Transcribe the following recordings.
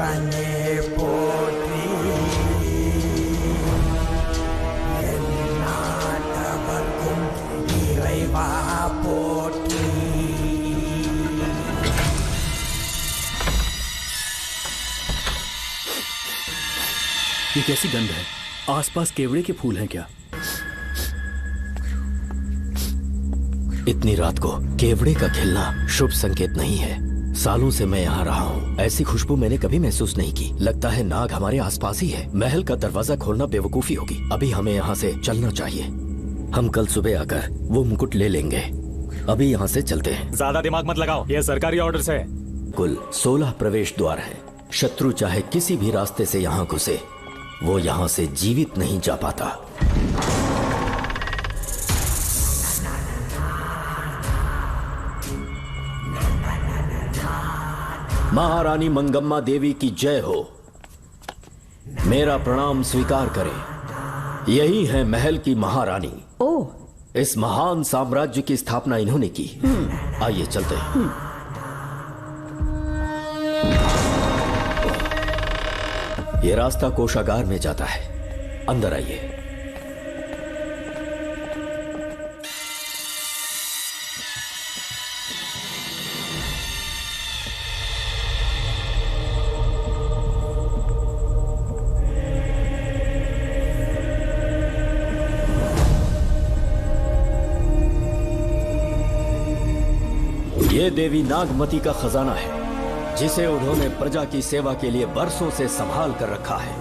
அரண்யே போற்றி எந்நாட்டவர்க்கும் இறைவா போற்றி। ये कैसी गंध है? आसपास केवड़े के फूल हैं क्या? इतनी रात को केवड़े का खिलना शुभ संकेत नहीं है। सालों से मैं यहाँ रहा हूँ, ऐसी खुशबू मैंने कभी महसूस नहीं की। लगता है नाग हमारे आसपास ही है। महल का दरवाजा खोलना बेवकूफी होगी। अभी हमें यहाँ से चलना चाहिए। हम कल सुबह आकर वो मुकुट ले लेंगे। अभी यहाँ से चलते हैं। ज्यादा दिमाग मत लगाओ, ये सरकारी ऑर्डर है। कुल 16 प्रवेश द्वार हैं। शत्रु चाहे किसी भी रास्ते से यहाँ घुसे, वो यहाँ से जीवित नहीं जा पाता। महारानी मंगम्मा देवी की जय हो। मेरा प्रणाम स्वीकार करें। यही है महल की महारानी। ओह, इस महान साम्राज्य की स्थापना इन्होंने की। आइए चलते हैं। ये रास्ता कोषागार में जाता है। अंदर आइए। ये देवी नागमती का खजाना है, जिसे उन्होंने प्रजा की सेवा के लिए बरसों से संभाल कर रखा है।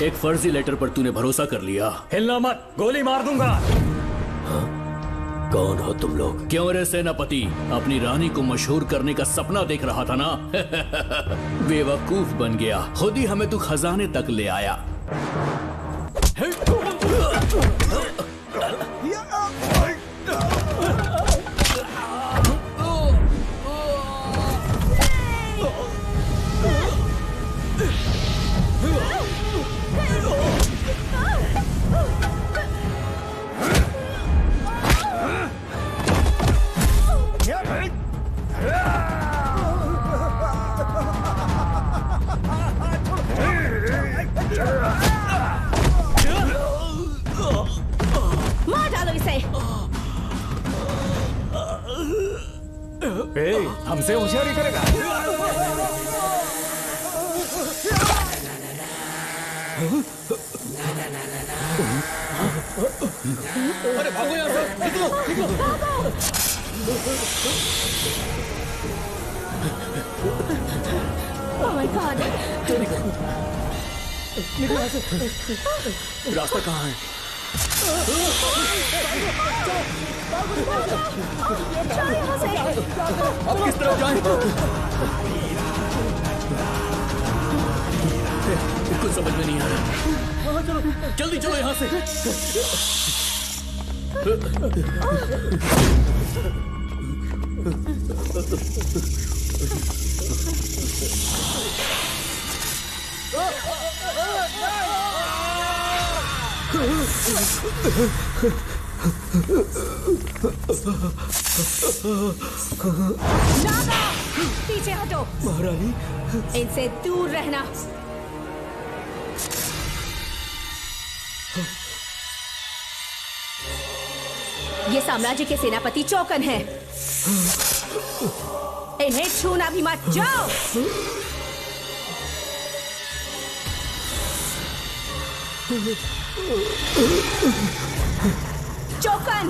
एक फर्जी लेटर पर तूने भरोसा कर लिया। हिलना मत, गोली मार दूंगा। कौन हो तुम लोग? क्यों रे सेनापति, अपनी रानी को मशहूर करने का सपना देख रहा था ना? बेवकूफ बन गया। खुद ही हमें तू खजाने तक ले आया। मार डालो इसे। हमसे होशियारी करेगा। अरे भागो यहाँ से, निकलो, निकलो। Oh my God! निकलो यहाँ से। रास्ता कहाँ है? अब किस तरफ जाएं? कुछ समझ में नहीं आ रहा। जल्दी चलो यहाँ से। नागा, पीछे हटो। महारानी, इनसे दूर रहना। ये साम्राज्य के सेनापति चौकन हैं। इन्हें छूना भी मत। जाओ। चौकन।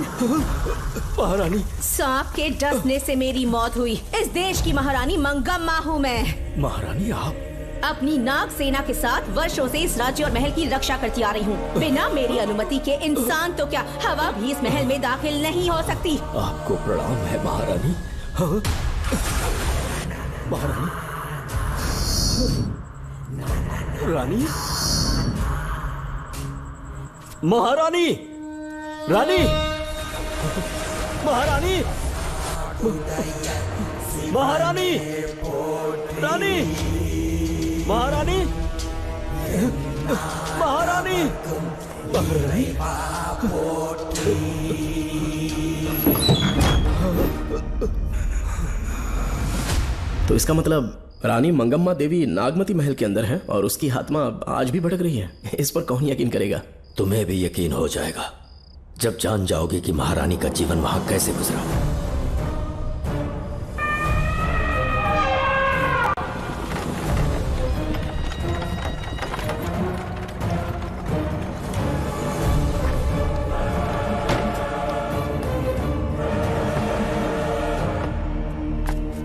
महारानी, सांप के डसने से मेरी मौत हुई। इस देश की महारानी मंगम्मा हूँ मैं। महारानी आप अपनी नाग सेना के साथ वर्षों से इस राज्य और महल की रक्षा करती आ रही हूँ। बिना मेरी अनुमति के इंसान तो क्या, हवा भी इस महल में दाखिल नहीं हो सकती। आपको प्रणाम है महारानी। हाँ? महारानी, रानी, महारानी, रानी, महारानी, महारानी, रानी, महारानी, महारानी, तो इसका मतलब रानी मंगम्मा देवी नागमती महल के अंदर है और उसकी आत्मा आज भी भटक रही है। इस पर कौन यकीन करेगा? तुम्हें भी यकीन हो जाएगा जब जान जाओगे कि महारानी का जीवन वहां कैसे गुजरा।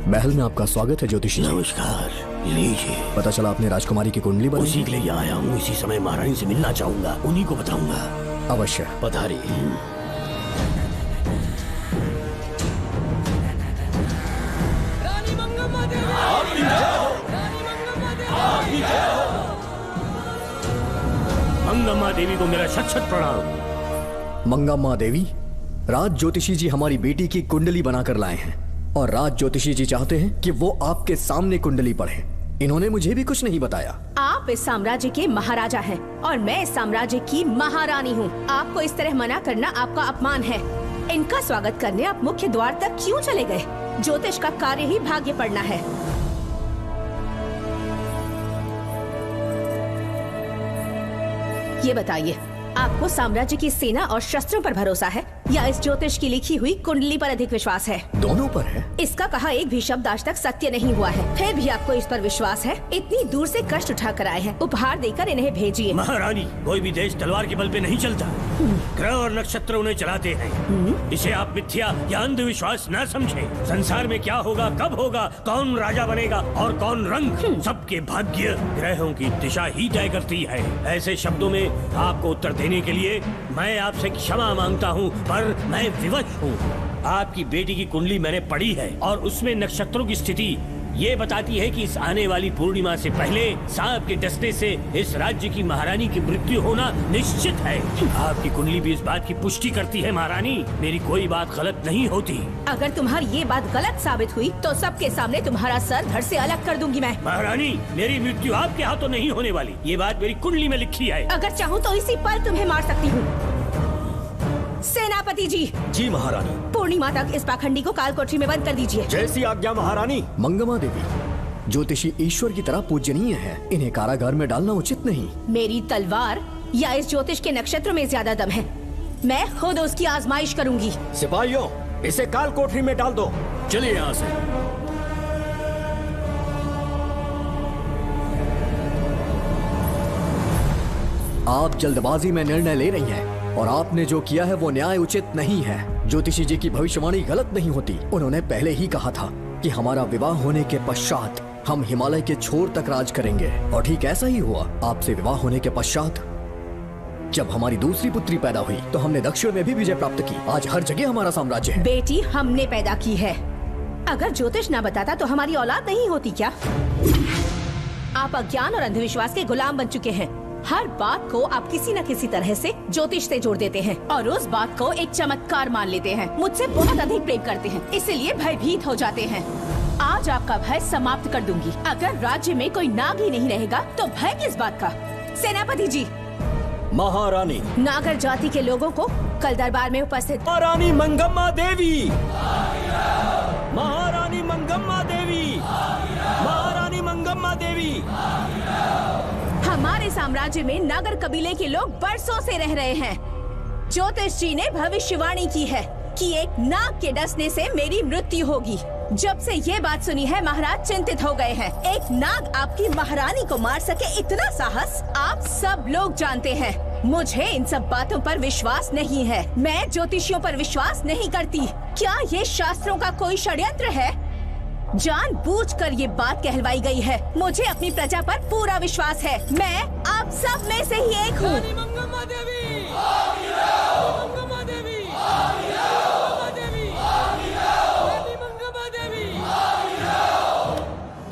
महल में आपका स्वागत है ज्योतिषी। नमस्कार, लीजिए। पता चला आपने राजकुमारी की कुंडली बनाई। उसी के लिए आया हूँ। इसी समय महारानी से मिलना चाहूंगा, उन्हीं को बताऊंगा। अवश्य पधारिए। मंगम्मा देवी को मेरा शत शत प्रणाम। मंगम्मा देवी, राज ज्योतिषी जी हमारी बेटी की कुंडली बनाकर लाए हैं और राज ज्योतिषी जी चाहते हैं कि वो आपके सामने कुंडली पढ़ें। इन्होंने मुझे भी कुछ नहीं बताया। आप इस साम्राज्य के महाराजा हैं और मैं इस साम्राज्य की महारानी हूँ। आपको इस तरह मना करना आपका अपमान है। इनका स्वागत करने आप मुख्य द्वार तक क्यों चले गए? ज्योतिष का कार्य ही भाग्य पढ़ना है। ये बताइए, आपको साम्राज्य की सेना और शस्त्रों पर भरोसा है या इस ज्योतिष की लिखी हुई कुंडली पर अधिक विश्वास है? दोनों पर है। इसका कहा एक भी शब्द आज तक सत्य नहीं हुआ है, फिर भी आपको इस पर विश्वास है? इतनी दूर से कष्ट उठा कर आए हैं, उपहार देकर इन्हें भेजिए। महारानी, कोई भी देश तलवार के बल पे नहीं चलता, ग्रह और नक्षत्र उन्हें चलाते हैं। इसे आप मिथ्या या अंधविश्वास न समझें। संसार में क्या होगा, कब होगा, कौन राजा बनेगा और कौन रंग, सबके भाग्य ग्रहों की दिशा ही तय करती है। ऐसे शब्दों में आपको उत्तर देने के लिए मैं आपसे क्षमा मांगता हूँ, पर मैं विवश हूँ। आपकी बेटी की कुंडली मैंने पढ़ी है और उसमें नक्षत्रों की स्थिति ये बताती है कि इस आने वाली पूर्णिमा से पहले सांप के डसने से इस राज्य की महारानी की मृत्यु होना निश्चित है। आपकी कुंडली भी इस बात की पुष्टि करती है। महारानी, मेरी कोई बात गलत नहीं होती। अगर तुम्हारी ये बात गलत साबित हुई तो सबके सामने तुम्हारा सर धड़ से अलग कर दूंगी मैं। महारानी, मेरी मृत्यु आपके हाथों नहीं होने वाली, ये बात मेरी कुंडली में लिखी है। अगर चाहूँ तो इसी पल तुम्हें मार सकती हूँ। सेनापति जी। जी महारानी। पूर्णिमा तक इस पाखंडी को काल कोठरी में बंद कर दीजिए। जैसी आज्ञा महारानी। मंगम्मा देवी, ज्योतिषी ईश्वर की तरह पूजनीय है, इन्हें कारागार में डालना उचित नहीं। मेरी तलवार या इस ज्योतिष के नक्षत्रों में ज्यादा दम है, मैं खुद उसकी आजमाइश करूंगी। सिपाहियों, इसे काल कोठरी में डाल दो। चलिए यहाँ से। आप जल्दबाजी में निर्णय ले रही हैं और आपने जो किया है वो न्याय उचित नहीं है। ज्योतिषी जी की भविष्यवाणी गलत नहीं होती। उन्होंने पहले ही कहा था कि हमारा विवाह होने के पश्चात हम हिमालय के छोर तक राज करेंगे और ठीक ऐसा ही हुआ। आपसे विवाह होने के पश्चात जब हमारी दूसरी पुत्री पैदा हुई तो हमने दक्षिण में भी विजय प्राप्त की। आज हर जगह हमारा साम्राज्य है। बेटी हमने पैदा की है। अगर ज्योतिष ना बताता तो हमारी औलाद नहीं होती क्या? आप अज्ञान और अंधविश्वास के गुलाम बन चुके हैं। हर बात को आप किसी न किसी तरह से ज्योतिष से जोड़ देते हैं और उस बात को एक चमत्कार मान लेते हैं। मुझसे बहुत अधिक प्रेम करते हैं, इसीलिए भयभीत हो जाते हैं। आज आपका भय समाप्त कर दूंगी। अगर राज्य में कोई नाग ही नहीं रहेगा तो भय किस बात का? सेनापति जी। महारानी। नागर जाति के लोगों को कल दरबार में उपस्थित। महारानी मंगम्मा देवी। महारानी मंगम्मा देवी। महारानी मंगम्मा देवी। हमारे साम्राज्य में नागर कबीले के लोग बरसों से रह रहे हैं। ज्योतिष जी ने भविष्यवाणी की है कि एक नाग के डसने से मेरी मृत्यु होगी। जब से ये बात सुनी है महाराज चिंतित हो गए हैं। एक नाग आपकी महारानी को मार सके इतना साहस आप सब लोग जानते हैं। मुझे इन सब बातों पर विश्वास नहीं है। मैं ज्योतिषियों पर विश्वास नहीं करती। क्या ये शास्त्रों का कोई षड्यंत्र है? जानबूझकर ये बात कहलवाई गई है। मुझे अपनी प्रजा पर पूरा विश्वास है। मैं आप सब में से ही एक हूँ।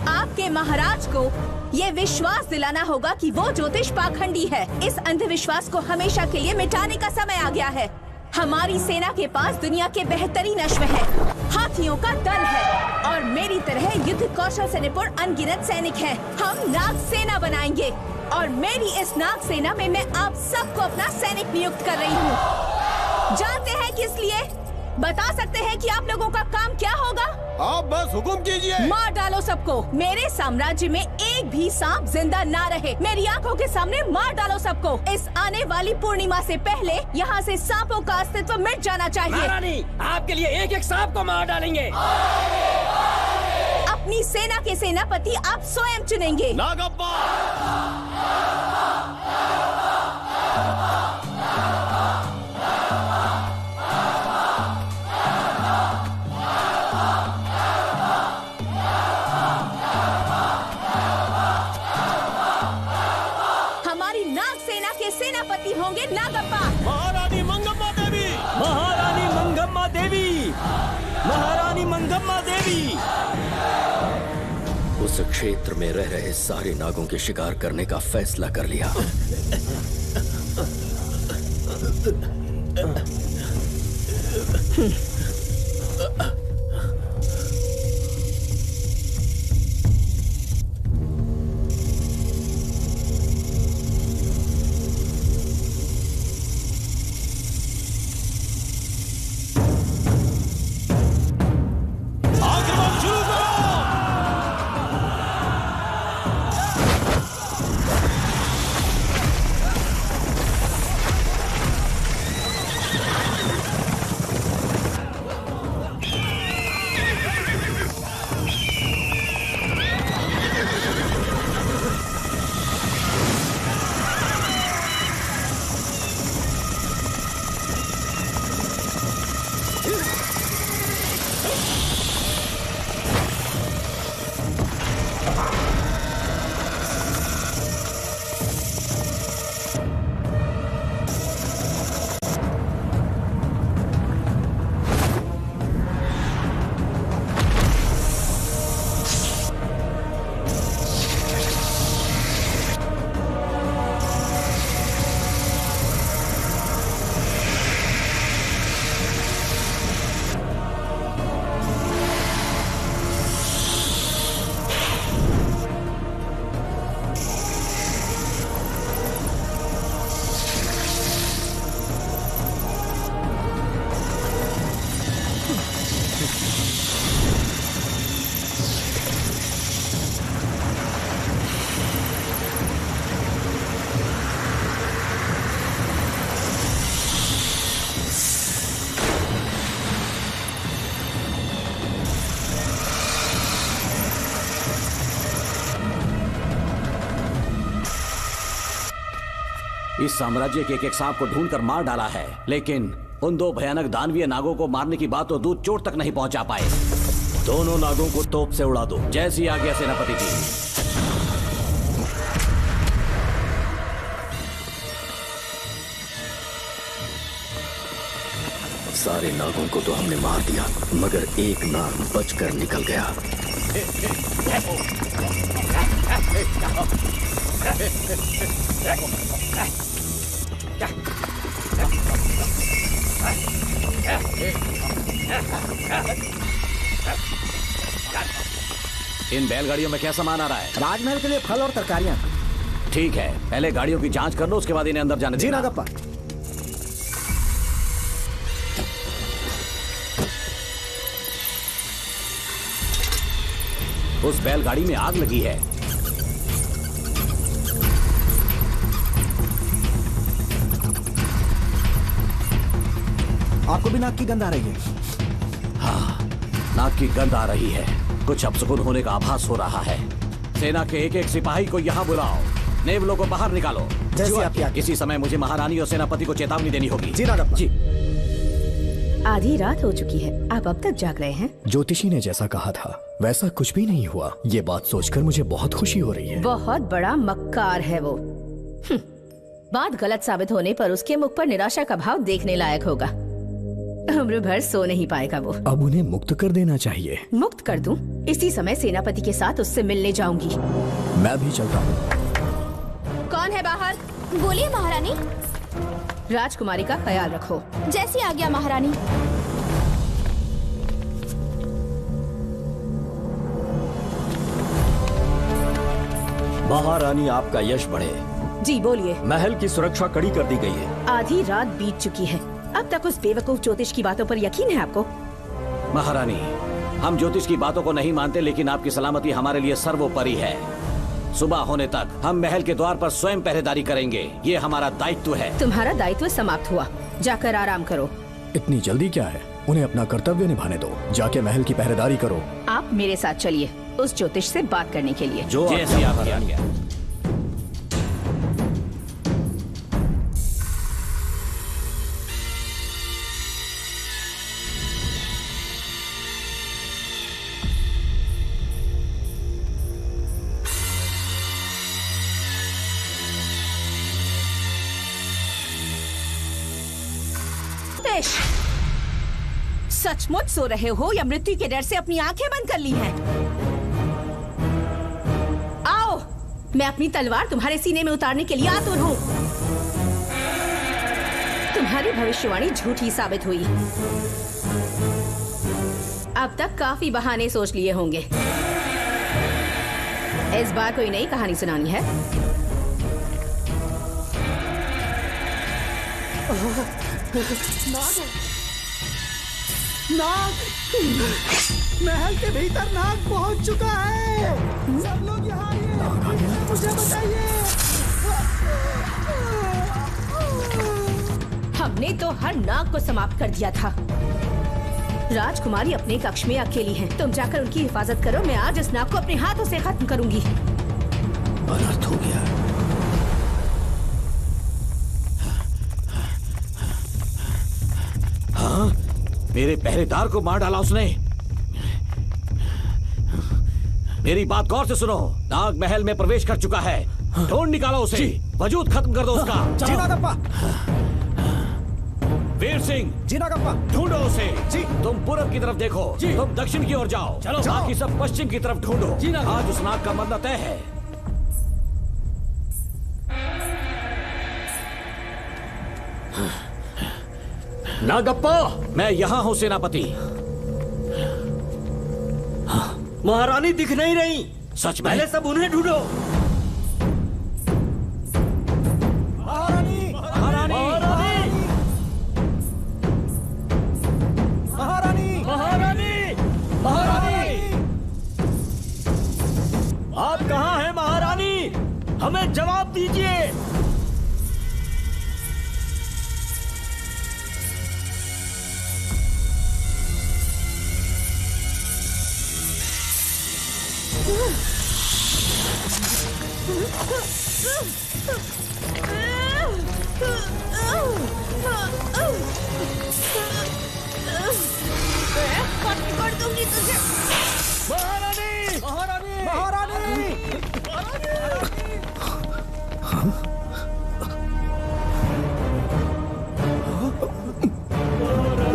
आपके महाराज को ये विश्वास दिलाना होगा कि वो ज्योतिष पाखंडी है। इस अंधविश्वास को हमेशा के लिए मिटाने का समय आ गया है। हमारी सेना के पास दुनिया के बेहतरीन अश्व है, हाथियों का दल है और मेरी तरह युद्ध कौशल से निपुण अनगिनत सैनिक हैं। हम नाग सेना बनाएंगे और मेरी इस नाग सेना में मैं आप सबको अपना सैनिक नियुक्त कर रही हूँ। जानते हैं किस लिए? बता सकते हैं कि आप लोगों का काम क्या होगा? आप बस हुक्म कीजिए। मार डालो सबको। मेरे साम्राज्य में एक भी सांप जिंदा ना रहे। मेरी आंखों के सामने मार डालो सबको। इस आने वाली पूर्णिमा से पहले यहाँ से सांपों का अस्तित्व मिट जाना चाहिए। महारानी, आपके लिए एक एक सांप को मार डालेंगे। अपनी सेना के सेनापति आप स्वयं चुनेंगे। नागप्पा। हमारी नाग सेना के सेनापति होंगे नागप्पा। महारानी मंगम्मा देवी। महारानी मंगम्मा देवी। महारानी मंगम्मा देवी। उस क्षेत्र में रह रहे सारे नागों के शिकार करने का फैसला कर लिया। आक्रमण शुरू करो। इस साम्राज्य के एक सांप को ढूंढकर मार डाला है, लेकिन उन दो भयानक दानवीय नागों को मारने की बात तो दूध चोट तक नहीं पहुंचा पाए। दोनों नागों को तोप से उड़ा दो। जैसी आज्ञा सेनापति जी। सारे नागों को तो हमने मार दिया, मगर एक नाग बचकर निकल गया। इन बैलगाड़ियों में क्या सामान आ रहा है? राजमहल के लिए फल और तरकारियां। ठीक है, पहले गाड़ियों की जांच कर लो, उसके बाद इन्हें अंदर जाने जी देना। नागप्पा। उस बैलगाड़ी में आग लगी है। आपको भी नाक की गंध आ रही है? हाँ, नाक की गंध आ रही है। कुछ अपशकुन होने का आभास हो रहा है। सेना के एक एक सिपाही को यहाँ बुलाओ। नेवलों को बाहर निकालो। जैसी आपकी आज्ञा। इसी समय मुझे महारानी और सेनापति को चेतावनी देनी होगी। जी नागप्पा। जी। आधी रात हो चुकी है, आप अब तक जाग रहे हैं? ज्योतिषी ने जैसा कहा था वैसा कुछ भी नहीं हुआ। ये बात सोचकर मुझे बहुत खुशी हो रही है। बहुत बड़ा मक्कार है वो। बात गलत साबित होने पर उसके मुख पर निराशा का भाव देखने लायक होगा। उम्र भर सो नहीं पाएगा वो। अब उन्हें मुक्त कर देना चाहिए। मुक्त कर दूं? इसी समय सेनापति के साथ उससे मिलने जाऊंगी। मैं भी चलता हूँ। कौन है बाहर? बोलिए महारानी। राजकुमारी का ख्याल रखो। जैसी आज्ञा महारानी। महारानी, आपका यश बढ़े। जी बोलिए। महल की सुरक्षा कड़ी कर दी गई है। आधी रात बीत चुकी है, अब तक उस बेवकूफ ज्योतिष की बातों पर यकीन है आपको? महारानी, हम ज्योतिष की बातों को नहीं मानते, लेकिन आपकी सलामती हमारे लिए सर्वोपरि है। सुबह होने तक हम महल के द्वार पर स्वयं पहरेदारी करेंगे, ये हमारा दायित्व है। तुम्हारा दायित्व समाप्त हुआ, जाकर आराम करो। इतनी जल्दी क्या है? उन्हें अपना कर्तव्य निभाने दो। जाके महल की पहरेदारी करो। आप मेरे साथ चलिए उस ज्योतिष से बात करने के लिए। जो जैसे आपकी आज्ञा। सचमुच सो रहे हो या मृत्यु के डर से अपनी आंखें बंद कर ली हैं? आओ, मैं अपनी तलवार तुम्हारे सीने में उतारने के लिए आतुर हूँ। तुम्हारी भविष्यवाणी झूठी साबित हुई। अब तक काफी बहाने सोच लिए होंगे। इस बार कोई नई कहानी सुनानी है? नाग, महल के भीतर नाग पहुंच चुका है। सब लोग यहाँ आइए, मुझे बचाइए। हमने तो हर नाग को समाप्त कर दिया था। राजकुमारी अपने कक्ष में अकेली है। तुम जाकर उनकी हिफाजत करो। मैं आज इस नाग को अपने हाथों से खत्म करूंगी। अनर्थ हो गया। हाँ, मेरे पहरेदार को मार डाला उसने। मेरी बात गौर से सुनो। नाग महल में प्रवेश कर चुका है। ढूंढ निकालो उसे। वजूद खत्म कर दो उसका। जी नागप्पा। वीर सिंह, जी नागप्पा। ढूंढो उसे। जी। तुम पूरब की तरफ देखो। जी। तुम दक्षिण की ओर जाओ। चलो। बाकी सब पश्चिम की तरफ ढूंढो। जी नागप्पा। आज उस नाग का मरना तय है। नागप्पा, मैं यहाँ हूँ सेनापति। महारानी दिख नहीं रही। सच में? पहले सब उन्हें ढूंढो। महारानी, महारानी, महारानी, महारानी, महारानी, आप कहाँ हैं महारानी? हमें जवाब दीजिए। कर दूंगी तुझे। महारानी, महारानी, महारानी।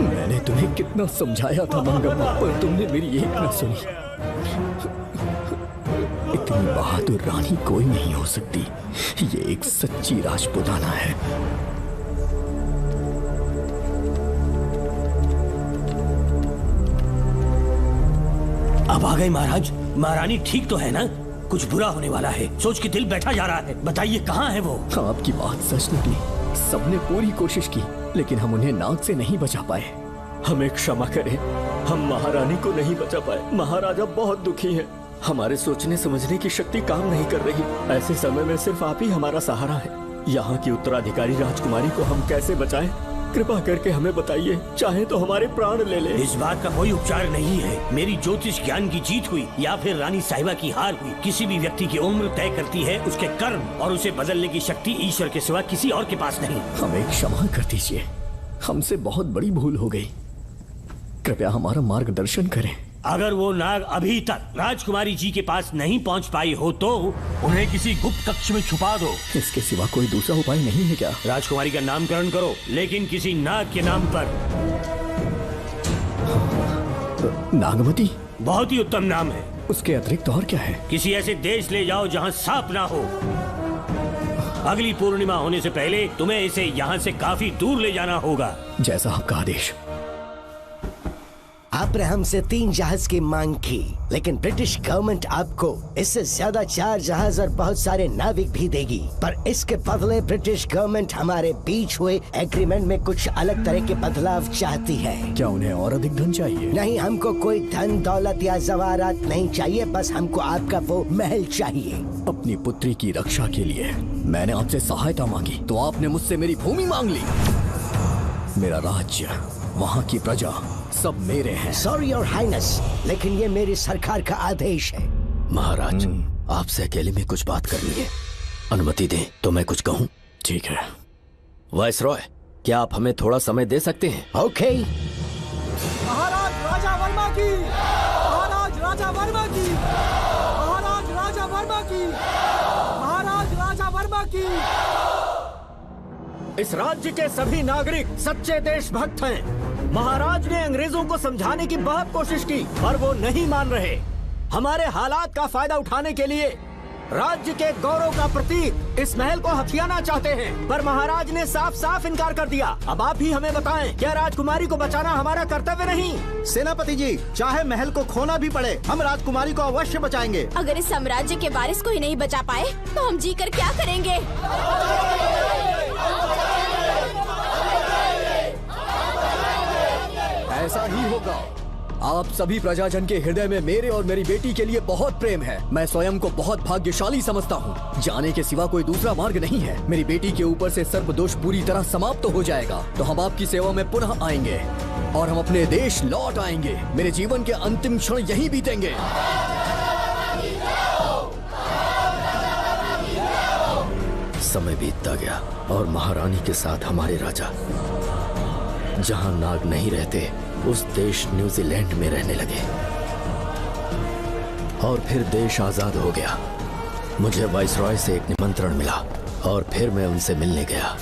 मैंने तुम्हें कितना समझाया था मंगम्मा, पर तुमने मेरी एक न सुनी। इतनी बहादुर रानी कोई नहीं हो सकती। ये एक सच्ची राजपुताना है। अब आ गए महाराज। महारानी ठीक तो है ना? कुछ बुरा होने वाला है, सोच के दिल बैठा जा रहा है। बताइए कहाँ है वो? आपकी बात सच निकली। सबने पूरी कोशिश की, लेकिन हम उन्हें नाग से नहीं बचा पाए। हमें क्षमा करें, हम महारानी को नहीं बचा पाए। महाराजा बहुत दुखी है। हमारे सोचने समझने की शक्ति काम नहीं कर रही। ऐसे समय में सिर्फ आप ही हमारा सहारा है। यहाँ की उत्तराधिकारी राजकुमारी को हम कैसे बचाएं? कृपा करके हमें बताइए, चाहे तो हमारे प्राण ले ले। इस बात का कोई उपचार नहीं है। मेरी ज्योतिष ज्ञान की जीत हुई या फिर रानी साहिबा की हार हुई। किसी भी व्यक्ति की उम्र तय करती है उसके कर्म, और उसे बदलने की शक्ति ईश्वर के सिवा किसी और के पास नहीं। हमें क्षमा कर दीजिए, हमसे बहुत बड़ी भूल हो गई। कृपया हमारा मार्गदर्शन करें। अगर वो नाग अभी तक राजकुमारी जी के पास नहीं पहुंच पाई हो तो उन्हें किसी गुप्त कक्ष में छुपा दो। इसके सिवा कोई दूसरा उपाय नहीं है क्या? राजकुमारी का नामकरण करो, लेकिन किसी नाग के नाम पर। नागमती बहुत ही उत्तम नाम है। उसके अतिरिक्त और क्या है? किसी ऐसे देश ले जाओ जहाँ सांप ना हो। अगली पूर्णिमा होने से पहले तुम्हें इसे यहाँ से काफी दूर ले जाना होगा। जैसा आपका आदेश। आपने हमसे 3 जहाज की मांग की, लेकिन ब्रिटिश गवर्नमेंट आपको इससे ज्यादा 4 जहाज और बहुत सारे नाविक भी देगी। पर इसके बदले ब्रिटिश गवर्नमेंट हमारे बीच हुए एग्रीमेंट में कुछ अलग तरह के बदलाव चाहती है। क्या उन्हें और अधिक धन चाहिए? नहीं, हमको कोई धन दौलत या जवाहरात नहीं चाहिए, बस हमको आपका वो महल चाहिए। अपनी पुत्री की रक्षा के लिए मैंने आपसे सहायता मांगी तो आपने मुझसे मेरी भूमि मांग ली। मेरा राज्य, वहाँ की प्रजा सब मेरे हैं। सॉरी योर हाइनेस, लेकिन ये मेरी सरकार का आदेश है। महाराज, आपसे अकेले में कुछ बात करनी है, अनुमति दें तो मैं कुछ कहूँ? ठीक है। वाइसरॉय, क्या आप हमें थोड़ा समय दे सकते हैं? ओके। महाराज राजा वर्मा की, महाराज राजा वर्मा की, महाराज राजा वर्मा की, महाराज राजा वर्मा की। इस राज्य के सभी नागरिक सच्चे देशभक्त हैं। महाराज ने अंग्रेजों को समझाने की बहुत कोशिश की, पर वो नहीं मान रहे। हमारे हालात का फायदा उठाने के लिए राज्य के गौरव का प्रतीक इस महल को हथियाना चाहते हैं, पर महाराज ने साफ साफ इनकार कर दिया। अब आप ही हमें बताएं, क्या राजकुमारी को बचाना हमारा कर्तव्य नहीं? सेनापति जी, चाहे महल को खोना भी पड़े, हम राजकुमारी को अवश्य बचाएंगे। अगर इस साम्राज्य के वारिस को ही नहीं बचा पाए तो हम जीकर क्या करेंगे? ऐसा ही होगा। आप सभी प्रजाजन के हृदय में मेरे और मेरी बेटी के लिए बहुत प्रेम है। मैं स्वयं को बहुत भाग्यशाली समझता हूँ। जाने के सिवा कोई दूसरा मार्ग नहीं है। मेरी बेटी के ऊपर से सर्पदोष पूरी तरह समाप्त हो जाएगा तो हम आपकी सेवा में पुनः आएंगे और हम अपने देश लौट आएंगे। मेरे जीवन के अंतिम क्षण यहीं बीतेंगे। समय बीतता गया और महारानी के साथ हमारे राजा जहां नाग नहीं रहते उस देश न्यूजीलैंड में रहने लगे और फिर देश आजाद हो गया। मुझे वाइसरॉय से एक निमंत्रण मिला और फिर मैं उनसे मिलने गया।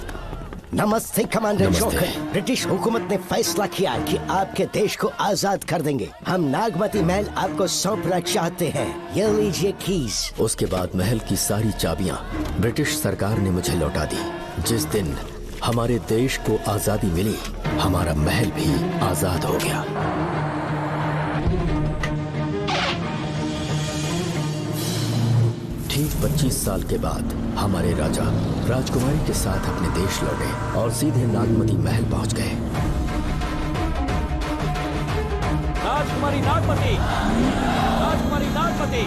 नमस्ते कमांडर जोकर। ब्रिटिश हुकूमत ने फैसला किया कि आपके देश को आजाद कर देंगे। हम नागमती महल आपको सौंपना चाहते हैं। ये लीजिए कीज। उसके बाद महल की सारी चाबियां ब्रिटिश सरकार ने मुझे लौटा दी। जिस दिन हमारे देश को आजादी मिली, हमारा महल भी आजाद हो गया। ठीक 25 साल के बाद हमारे राजा राजकुमारी के साथ अपने देश लौटे और सीधे नागमती महल पहुंच गए। राजकुमारी नागमती, राजकुमारी नागमती,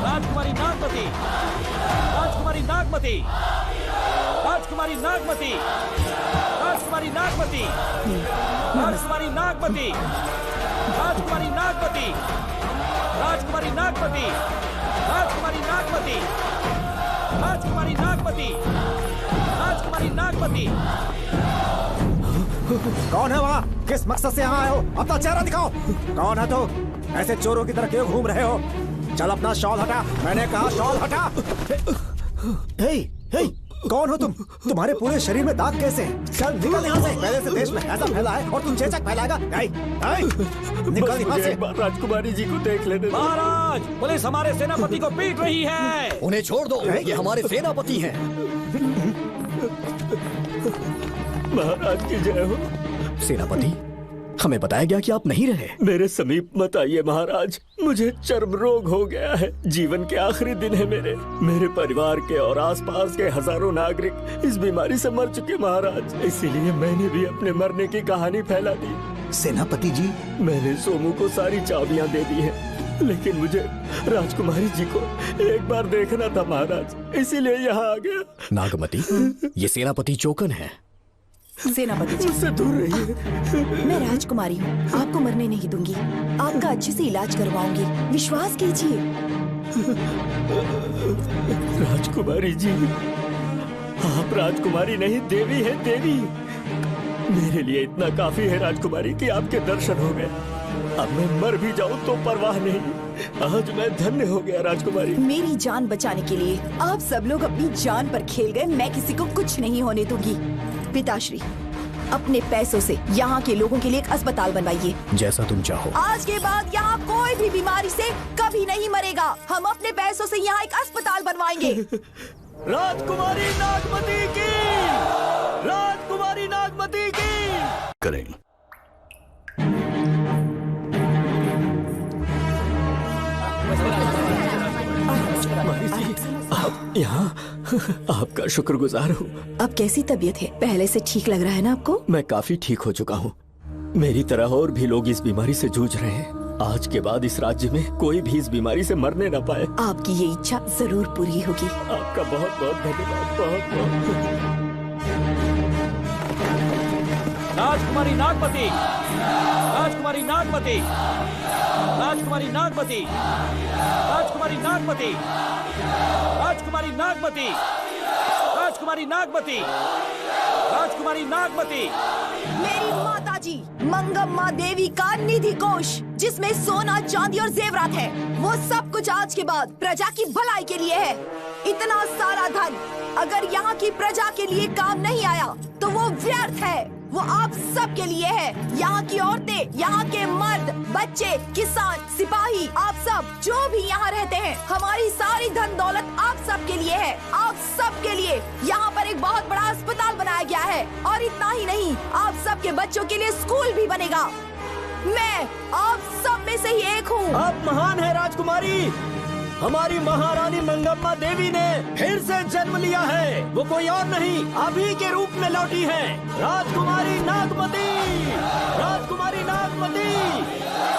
राजकुमारी नागमती, राजकुमारी नागमती, राजकुमारी नागमती, राजकुमारी नागमती, राजकुमारी नागमती, राजकुमारी नागमती, राजकुमारी नागमती, राजकुमारी नागमती, राजकुमारी नागमती, राजकुमारी नागमती। कौन है वहाँ? किस मकसद से यहाँ आए हो? अपना चेहरा दिखाओ। कौन है तो? ऐसे चोरों की तरह क्यों घूम रहे हो? चल अपना शॉल हटा। मैंने कहा शॉल हटा। हे, हे, कौन हो तुम? तुम्हारे पूरे शरीर में दाग कैसे हैं? चल निकल यहाँ से। पहले से देश में ऐसा फैला है और तुम चेचक फैलाएगा। निकल यहाँ से। राजकुमारी जी को देख लेने। महाराज, पुलिस हमारे सेनापति को पीट रही है। उन्हें छोड़ दो, ये हमारे सेनापति हैं। महाराज की जय हो। सेनापति, हमें बताया गया कि आप नहीं रहे। मेरे समीप मत आइए महाराज, मुझे चर्म रोग हो गया है। जीवन के आखिरी दिन है मेरे परिवार के और आसपास के हजारों नागरिक इस बीमारी से मर चुके महाराज। इसीलिए मैंने भी अपने मरने की कहानी फैला दी। सेनापति जी, मैंने सोमू को सारी चाबियां दे दी हैं, लेकिन मुझे राजकुमारी जी को एक बार देखना था महाराज, इसीलिए यहाँ आ गया। नागमती, ये सेनापति चोकन है। सेनापति जी, मुझसे दूर रहिए। मैं राजकुमारी हूँ, आपको मरने नहीं दूंगी। आपका अच्छे से इलाज करवाऊंगी, विश्वास कीजिए। राजकुमारी जी, आप राजकुमारी नहीं देवी है, देवी। मेरे लिए इतना काफी है राजकुमारी कि आपके दर्शन हो गए। अब मैं मर भी जाऊं तो परवाह नहीं। आज मैं धन्य हो गया राजकुमारी। मेरी जान बचाने के लिए आप सब लोग अपनी जान पर खेल गए। मैं किसी को कुछ नहीं होने दूंगी। पिताश्री, अपने पैसों से यहाँ के लोगों के लिए एक अस्पताल बनवाइए। जैसा तुम चाहो। आज के बाद यहाँ कोई भी बीमारी से कभी नहीं मरेगा। हम अपने पैसों से यहाँ एक अस्पताल बनवाएंगे। राजकुमारी नागमती की, राजकुमारी नागमती की। करें। यहाँ आपका शुक्रगुजार हूँ। अब कैसी तबीयत है? पहले से ठीक लग रहा है ना आपको? मैं काफी ठीक हो चुका हूँ। मेरी तरह और भी लोग इस बीमारी से जूझ रहे हैं। आज के बाद इस राज्य में कोई भी इस बीमारी से मरने न पाए। आपकी ये इच्छा जरूर पूरी होगी। आपका बहुत बहुत धन्यवाद, बहुत बहुत। राजकुमारी नागमती, राजकुमारी नागमती, राजकुमारी नागमती, राजकुमारी नागमती, राजकुमारी नागमती, राजकुमारी नागमती, राजकुमारी नागमती। मेरी माताजी मंगम्मा देवी का निधि कोष, जिसमें सोना, चांदी और जेवरात है, वो सब कुछ आज के बाद प्रजा की भलाई के लिए है। इतना सारा धन अगर यहाँ की प्रजा के लिए काम नहीं आया तो वो व्यर्थ है। वो आप सब के लिए है। यहाँ की औरतें, यहाँ के मर्द, बच्चे, किसान, सिपाही, आप सब जो भी यहाँ रहते हैं, हमारी सारी धन दौलत आप सब के लिए है। आप सब के लिए यहाँ पर एक बहुत बड़ा अस्पताल बनाया गया है और इतना ही नहीं, आप सब के बच्चों के लिए स्कूल भी बनेगा। मैं आप सब में से ही एक हूँ। आप महान है राजकुमारी। हमारी महारानी मंगम्मा देवी ने फिर से जन्म लिया है। वो कोई और नहीं, आप ही के रूप में लौटी है। राजकुमारी नागमती, राजकुमारी नागमती,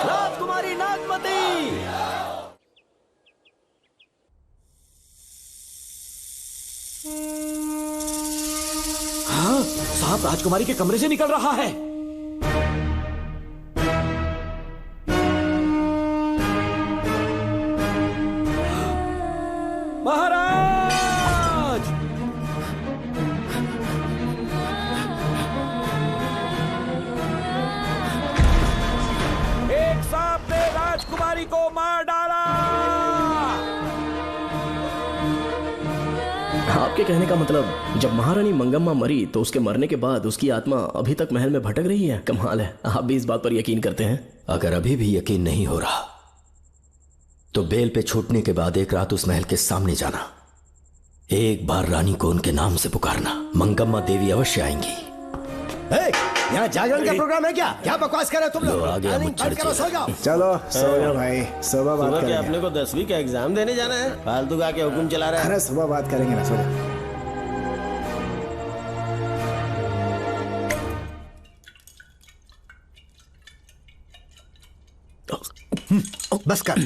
राजकुमारी नागमती। हाँ, साहब राजकुमारी के कमरे से निकल रहा है। महाराज! एक सांप ने राजकुमारी को मार डाला। आपके कहने का मतलब जब महारानी मंगम्मा मरी तो उसके मरने के बाद उसकी आत्मा अभी तक महल में भटक रही है? कमाल है, आप भी इस बात पर यकीन करते हैं? अगर अभी भी यकीन नहीं हो रहा तो बेल पे छूटने के बाद एक रात उस महल के सामने जाना, एक बार रानी को उनके नाम से पुकारना। मंगम्मा देवी अवश्य आएंगी। यहाँ जागरण का प्रोग्राम है क्या? क्या बकवास कर रहे हो तुम लोग? आ गया मुझ चलो सो जाओ। चलो सो जाओ भाई, सुबह बात करेंगे। अपने को 10वीं का एग्जाम देने जाना है, फालतू का के हुक्म चला रहा है। अरे सुबह बात करेंगे ना, सो जाओ। बस कर,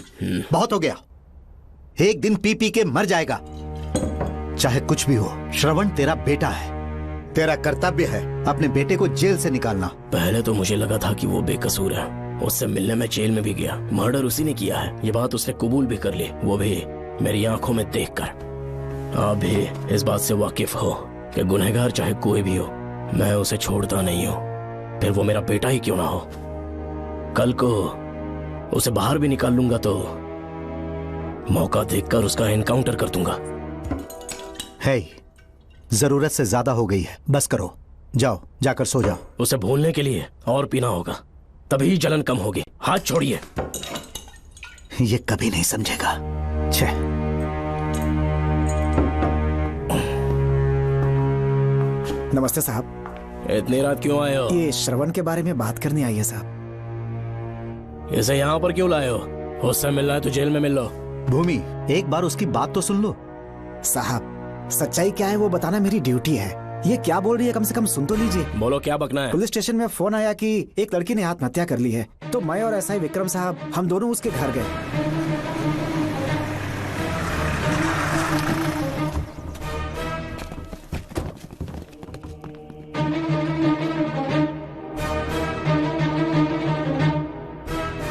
बहुत हो गया। एक दिन पी पी के मर जाएगा। चाहे कुछ भी हो, श्रवण तेरा बेटा है। तेरा कर्तव्य है अपने बेटे को जेल से निकालना। पहले तो मुझे लगा था कि वो बेकसूर है, उससे मिलने में जेल में भी गया, मर्डर उसी ने किया है, ये बात उसने कबूल भी कर ली, वो भी मेरी आंखों में देखकर। आप भी इस बात से वाकिफ हो कि गुनहगार चाहे कोई भी हो, मैं उसे छोड़ता नहीं हूँ, फिर वो मेरा बेटा ही क्यों ना हो। कल को उसे बाहर भी निकाल लूंगा तो मौका देखकर उसका एनकाउंटर कर दूंगा। है, जरूरत से ज्यादा हो गई है, बस करो, जाओ जाकर सो जाओ। उसे भूलने के लिए और पीना होगा, तभी जलन कम होगी। हाथ छोड़िए। ये कभी नहीं समझेगा। छे। नमस्ते साहब। इतनी रात क्यों आए हो? ये श्रवण के बारे में बात करने आई है साहब। इसे यहाँ पर क्यों लाए हो? उससे मिलना है तो जेल में मिल लो। भूमि, एक बार उसकी बात तो सुन लो। साहब, सच्चाई क्या है वो बताना मेरी ड्यूटी है। ये क्या बोल रही है, कम से कम सुन तो लीजिए। बोलो, क्या बकना है? पुलिस स्टेशन में फोन आया कि एक लड़की ने आत्महत्या कर ली है, तो मैं और एसआई विक्रम साहब हम दोनों उसके घर गए।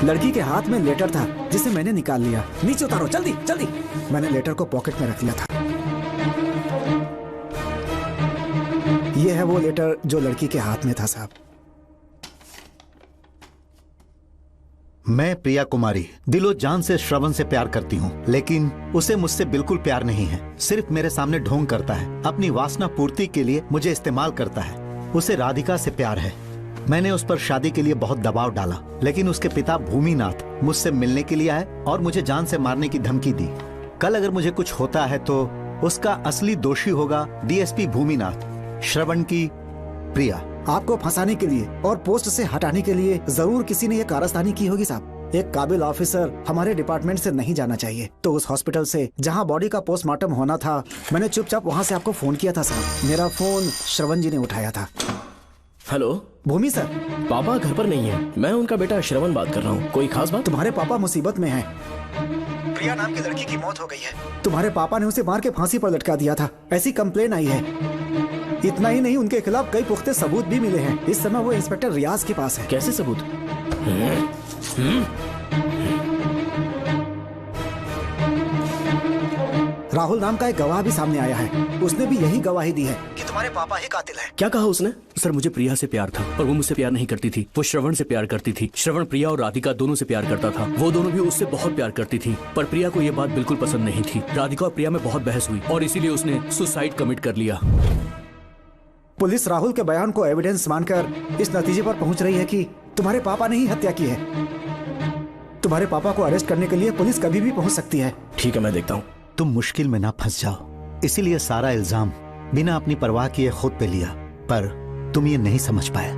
लड़की के हाथ में लेटर था जिसे मैंने निकाल लिया। नीचे उतारो, जल्दी जल्दी। मैंने लेटर को पॉकेट में रख लिया था। ये है वो लेटर जो लड़की के हाथ में था साहब। मैं प्रिया कुमारी दिलो जान से श्रवण से प्यार करती हूँ, लेकिन उसे मुझसे बिल्कुल प्यार नहीं है। सिर्फ मेरे सामने ढोंग करता है, अपनी वासना पूर्ति के लिए मुझे इस्तेमाल करता है। उसे राधिका से प्यार है। मैंने उस पर शादी के लिए बहुत दबाव डाला, लेकिन उसके पिता भूमिनाथ मुझसे मिलने के लिए आए और मुझे जान से मारने की धमकी दी। कल अगर मुझे कुछ होता है तो उसका असली दोषी होगा डीएसपी भूमिनाथ। श्रवण की प्रिया। आपको फंसाने के लिए और पोस्ट से हटाने के लिए जरूर किसी ने ये कारस्तानी की होगी साहब। एक काबिल ऑफिसर हमारे डिपार्टमेंट से नहीं जाना चाहिए। तो उस हॉस्पिटल से जहाँ बॉडी का पोस्टमार्टम होना था, मैंने चुपचाप वहाँ से आपको फोन किया था साहब। मेरा फोन श्रवण जी ने उठाया था। हेलो भूमि सर। पापा घर पर नहीं है, मैं उनका बेटा श्रवण बात कर रहा हूँ। कोई खास बात? तुम्हारे पापा मुसीबत में हैं। प्रिया नाम की लड़की की मौत हो गई है। तुम्हारे पापा ने उसे मार के फांसी पर लटका दिया था, ऐसी कंप्लेन आई है। इतना ही नहीं, उनके खिलाफ कई पुख्ते सबूत भी मिले हैं। इस समय वो इंस्पेक्टर रियाज के पास है। कैसे सबूत? राहुल नाम का एक गवाह भी सामने आया है। उसने भी यही गवाही दी है कि तुम्हारे पापा ही कातिल हैं। क्या कहा उसने? सर मुझे प्रिया से प्यार था और वो मुझसे प्यार नहीं करती थी। वो श्रवण से प्यार करती थी। श्रवण प्रिया और राधिका दोनों से प्यार करता था। वो दोनों भी उससे बहुत प्यार करती थी, पर प्रिया को ये बात बिल्कुल पसंद नहीं थी। राधिका और प्रिया में बहुत बहस हुई और इसीलिए उसने सुसाइड कमिट कर लिया। पुलिस राहुल के बयान को एविडेंस मानकर इस नतीजे पर पहुंच रही है कि तुम्हारे पापा ने ही हत्या की है। तुम्हारे पापा को अरेस्ट करने के लिए पुलिस कभी भी पहुंच सकती है। ठीक है, मैं देखता हूँ। तुम मुश्किल में ना फंस जाओ, इसीलिए सारा इल्जाम बिना अपनी परवाह किए खुद पे लिया, पर तुम ये नहीं समझ पाए।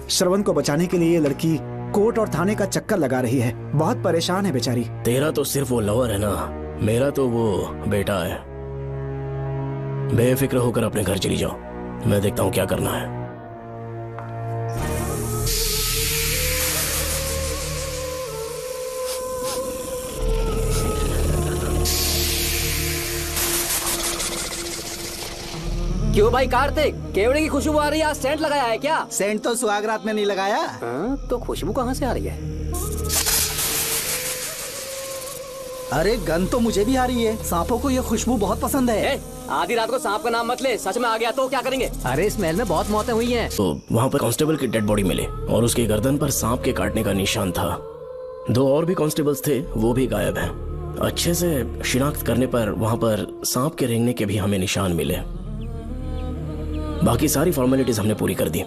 श्रवण को बचाने के लिए ये लड़की कोर्ट और थाने का चक्कर लगा रही है। बहुत परेशान है बेचारी। तेरा तो सिर्फ वो लवर है ना, मेरा तो वो बेटा है। बेफिक्र होकर अपने घर चली जाओ, मैं देखता हूँ क्या करना है। क्यों भाई कार्तिक, केवड़े की खुशबू आ रही है, आज सेंट लगाया है क्या? सेंट तो सुहागरात में नहीं लगाया। तो खुशबू कहाँ से आ रही है? अरे गन तो मुझे भी आ रही है। सांपों को ये खुशबू बहुत पसंद है। आधी रात को सांप का नाम मत ले, सच में आ गया तो क्या करेंगे? अरे इस महल में बहुत मौतें हुई हैं। तो वहाँ पर कांस्टेबल की डेड बॉडी मिले और उसके गर्दन पर सांप के काटने का निशान था। 2 और भी कांस्टेबल्स थे, वो भी गायब हैं। अच्छे से शिनाख्त करने पर वहाँ पर सांप के रेंगने के भी हमें निशान मिले। बाकी सारी फॉर्मेलिटीज हमने पूरी कर दी।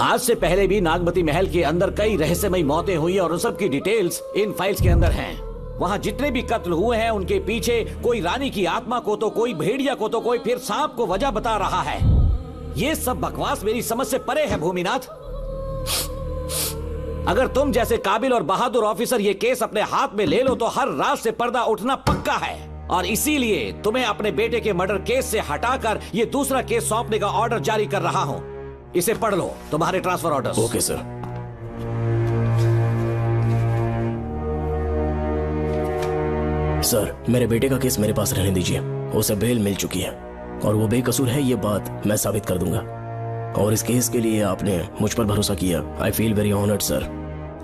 आज से पहले भी नागमती महल के अंदर कई रहस्यमयी मौतें हुई और उन सब की डिटेल्स इन फाइल्स के अंदर हैं। वहाँ जितने भी कत्ल हुए हैं उनके पीछे कोई रानी की आत्मा को तो कोई भेड़िया को तो कोई फिर सांप को वजह बता रहा है। ये सब बकवास मेरी समझ से परे है भूमिनाथ। अगर तुम जैसे काबिल और बहादुर ऑफिसर ये केस अपने हाथ में ले लो तो हर रात से पर्दा उठना पक्का है, और इसीलिए तुम्हें अपने बेटे के मर्डर केस से हटाकर ये दूसरा केस सौंपने का ऑर्डर जारी कर रहा हूं। इसे पढ़ लो, तुम्हारे transfer order. Okay sir. Sir, मेरे बेटे का केस मेरे पास रहने दीजिए। उसे बेल मिल चुकी है और वो बेकसूर है, ये बात मैं साबित कर दूंगा। और इस केस के लिए आपने मुझ पर भरोसा किया। I feel very honoured sir.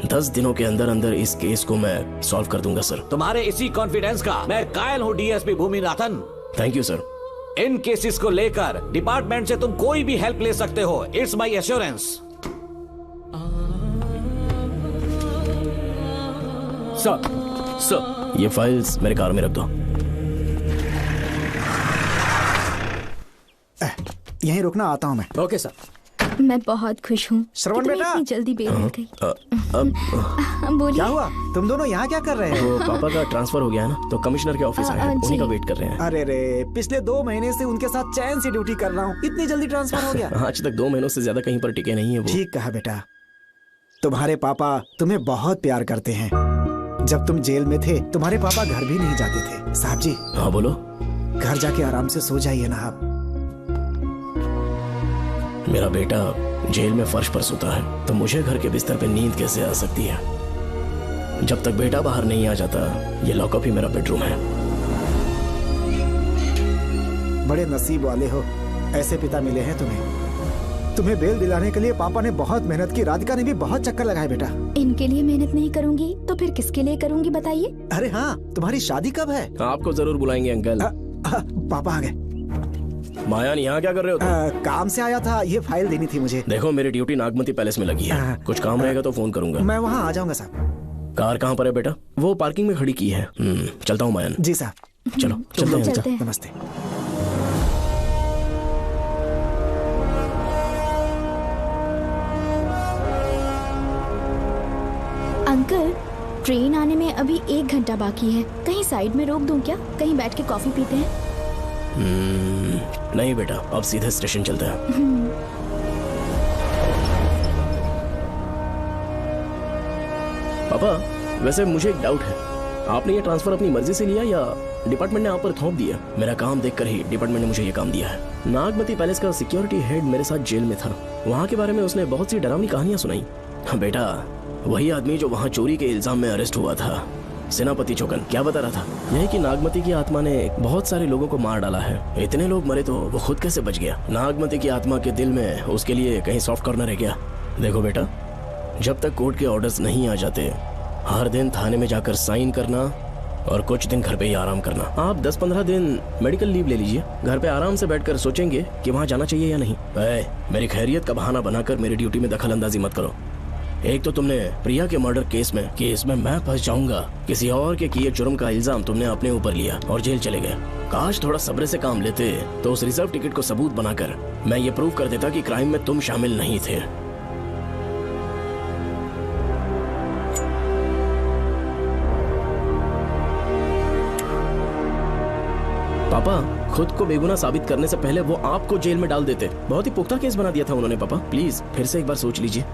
10 दिनों के अंदर अंदर इस केस को मैं सॉल्व कर दूंगा सर। तुम्हारे इसी कॉन्फिडेंस का मैं कायल हूँ DSP Bhuminathan. Thank you sir. In cases को लेकर डिपार्टमेंट से तुम कोई भी हेल्प ले सकते हो। It's my assurance. सर, ये फाइल्स मेरे कार में रख दो। यहीं रुकना, आता हूँ मैं। Okay sir. मैं बहुत खुश हूँ। श्रवण बेटा, इतनी जल्दी बेल मिल गई। बोलिए। क्या हुआ? तुम दोनों यहाँ क्या कर रहे हो? वो पापा का ट्रांसफर हो गया है ना, तो कमिश्नर के ऑफिस आए हैं, उन्हीं का वेट कर रहे हैं। अरे रे, पिछले 2 महीने से उनके साथ चैन से ड्यूटी कर रहा हूँ, इतनी जल्दी ट्रांसफर हो गया? आज तक 2 महीनों से ज्यादा कहीं पर टिके नहीं है वो। ठीक कहा बेटा, तुम्हारे पापा तुम्हें बहुत प्यार करते हैं। जब तुम जेल में थे तुम्हारे पापा घर भी नहीं जाते थे। साहब जी। हाँ बोलो। घर जाके आराम से सो जाइए ना आप। मेरा बेटा जेल में फर्श पर सोता है तो मुझे घर के बिस्तर पे नींद कैसे आ सकती है? जब तक बेटा बाहर नहीं आ जाता, ये लॉकअप ही मेरा बेडरूम है। बड़े नसीब वाले हो, ऐसे पिता मिले हैं तुम्हें। तुम्हें बेल दिलाने के लिए पापा ने बहुत मेहनत की। राधिका ने भी बहुत चक्कर लगाए बेटा। इनके लिए मेहनत नहीं करूंगी तो फिर किसके लिए करूंगी बताइए? अरे हाँ, तुम्हारी शादी कब है? आपको जरूर बुलाएंगे अंकल। पापा आ गए। मायान, यहाँ क्या कर रहे हो तुम? काम से आया था, ये फाइल देनी थी मुझे। देखो, मेरी ड्यूटी नागमती पैलेस में लगी है। कुछ काम रहेगा तो फोन करूंगा। मैं वहाँ आ जाऊंगा साहब। कार कहाँ पर है बेटा? वो पार्किंग में खड़ी की है। चलता हूँ मायान। जी साहब। चलो चलते हैं। नमस्ते। अंकल, ट्रेन आने में अभी 1 घंटा बाकी है। कहीं साइड में रोक दूं क्या? कहीं बैठ के कॉफी पीते हैं? नहीं बेटा, अब सीधे स्टेशन चलते हैं। पापा वैसे मुझे एक डाउट है, आपने ये ट्रांसफर अपनी मर्जी से लिया या डिपार्टमेंट ने आप पर थोप दिया? मेरा काम देखकर ही डिपार्टमेंट ने मुझे ये काम दिया है। नागमती पैलेस का सिक्योरिटी हेड मेरे साथ जेल में था। वहाँ के बारे में उसने बहुत सी डरावनी कहानियां सुनाई। बेटा वही आदमी जो वहाँ चोरी के इल्जाम में अरेस्ट हुआ था, सेनापति चौकन, क्या बता रहा था? यही कि नागमती की आत्मा ने बहुत सारे लोगों को मार डाला है। इतने लोग मरे तो वो खुद कैसे बच गया? नागमती की आत्मा के दिल में उसके लिए कहीं सॉफ्ट कॉर्नर है क्या? देखो बेटा, जब तक कोर्ट के ऑर्डर्स नहीं आ जाते, हर दिन थाने में जाकर साइन करना और कुछ दिन घर पे ही आराम करना। आप 10-15 दिन मेडिकल लीव ले लीजिए, घर पे आराम से बैठकर सोचेंगे कि वहाँ जाना चाहिए या नहीं। मेरी खैरियत का बहाना बनाकर मेरी ड्यूटी में दखल अंदाजी मत करो। एक तो तुमने प्रिया के मर्डर केस में कि इसमें मैं फंस जाऊंगा, किसी और के किए जुर्म का इल्जाम तुमने अपने ऊपर लिया और जेल चले गए। काश थोड़ा सब्र से काम लेते तो उस रिजर्व टिकट को सबूत बनाकर मैं ये प्रूव कर देता कि क्राइम में तुम शामिल नहीं थे। पापा खुद को बेगुनाह साबित करने से पहले वो आपको जेल में डाल देते। बहुत ही पुख्ता केस बना दिया था उन्होंने। पापा प्लीज फिर से एक बार सोच लीजिए,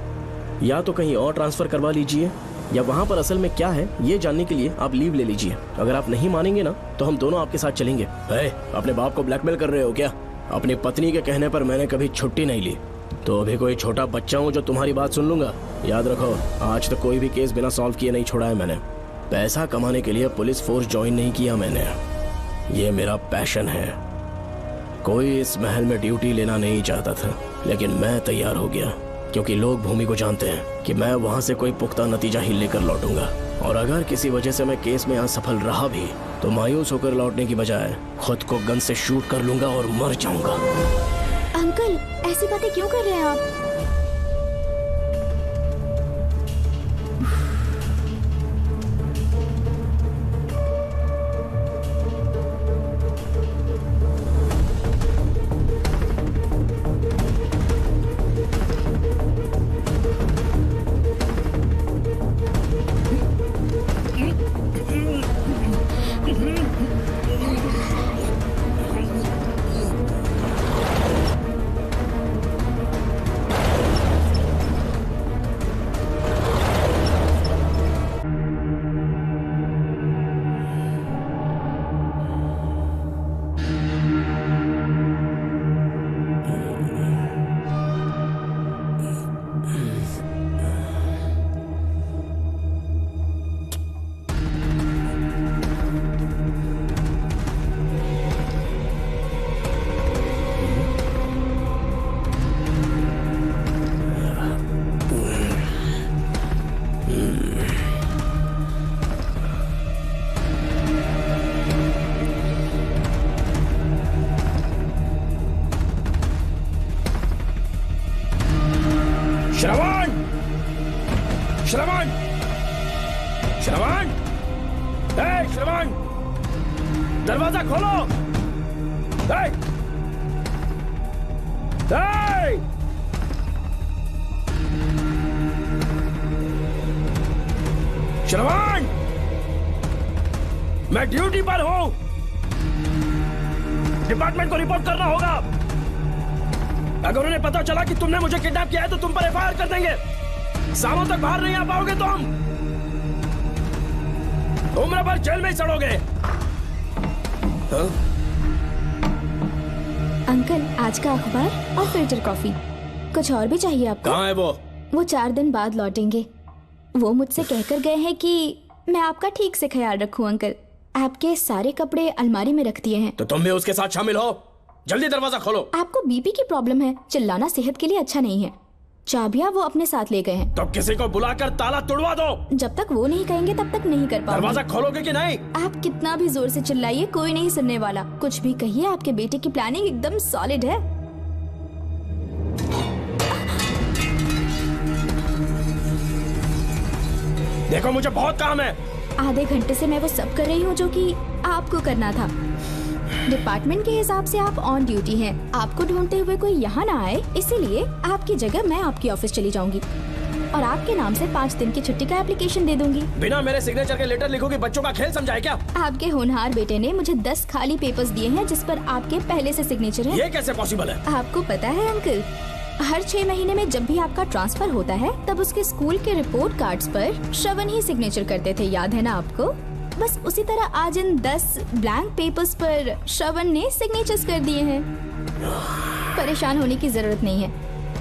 या तो कहीं और ट्रांसफर करवा लीजिए या वहाँ पर असल में क्या है ये जानने के लिए आप लीव ले लीजिए। अगर आप नहीं मानेंगे ना तो हम दोनों आपके साथ चलेंगे। अपने बाप को ब्लैकमेल कर रहे हो क्या? अपनी पत्नी के कहने पर मैंने कभी छुट्टी नहीं ली, तो अभी कोई छोटा बच्चा हूँ जो तुम्हारी बात सुन लूंगा? याद रखो, आज तक कोई भी केस बिना सॉल्व किए नहीं छोड़ा है मैंने। पैसा कमाने के लिए पुलिस फोर्स ज्वाइन नहीं किया मैंने, ये मेरा पैशन है। कोई इस महल में ड्यूटी लेना नहीं चाहता था, लेकिन मैं तैयार हो गया क्योंकि लोग भूमि को जानते हैं कि मैं वहां से कोई पुख्ता नतीजा ही लेकर लौटूंगा। और अगर किसी वजह से मैं केस में असफल रहा भी तो मायूस होकर लौटने की बजाय खुद को गन से शूट कर लूंगा और मर जाऊंगा। अंकल ऐसी बातें क्यों कर रहे हैं आप? श्रवण! श्रवण! श्रवण! श्रवण! दरवाजा खोलो! श्रवण! मैं ड्यूटी पर हूं, डिपार्टमेंट को रिपोर्ट करना होगा। अगर उन्हें पता चला कि तुमने मुझे किडनैप किया है तो तुम पर एफआईआर कर देंगे। शामों तक बाहर नहीं आ पाओगे तुम, उम्र भर जेल में ही सड़ोगे। अंकल आज का अखबार और फिल्टर कॉफी, कुछ और भी चाहिए आपको? कहाँ है वो? वो 4 दिन बाद लौटेंगे। वो मुझसे कहकर गए हैं कि मैं आपका ठीक से ख्याल रखूं अंकल। आपके सारे कपड़े अलमारी में रख दिए हैं। तो तुम भी उसके साथ शामिल हो। जल्दी दरवाजा खोलो। आपको बीपी की प्रॉब्लम है, चिल्लाना सेहत के लिए अच्छा नहीं है। चाबियां वो अपने साथ ले गए हैं। तो किसी को बुलाकर ताला तोड़वा दो। जब तक वो नहीं कहेंगे तब तक नहीं कर पाऊंगा। दरवाजा खोलोगे कि नहीं? आप कितना भी जोर से चिल्लाइए कोई नहीं सुनने वाला। कुछ भी कहिए, आपके बेटे की प्लानिंग एकदम सॉलिड है। देखो मुझे बहुत काम है। आधे घंटे से मैं वो सब कर रही हूँ जो कि आपको करना था। डिपार्टमेंट के हिसाब से आप ऑन ड्यूटी हैं। आपको ढूंढते हुए कोई यहाँ ना आए, इसीलिए आपकी जगह मैं आपकी ऑफिस चली जाऊंगी और आपके नाम से 5 दिन की छुट्टी का एप्लीकेशन दे दूंगी। बिना मेरे सिग्नेचर के लेटर लिखोगे? बच्चों का खेल समझा है क्या? आपके होनहार बेटे ने मुझे 10 खाली पेपर्स दिए हैं जिस पर आपके पहले से सिग्नेचर है। ये कैसे पॉसिबल है? आपको पता है अंकल, हर 6 महीने में जब भी आपका ट्रांसफर होता है तब उसके स्कूल के रिपोर्ट कार्ड्स पर श्रवण ही सिग्नेचर करते थे, याद है ना आपको? बस उसी तरह आज इन 10 ब्लैंक पेपर्स पर श्रवण ने सिग्नेचर्स कर दिए हैं। परेशान होने की जरूरत नहीं है,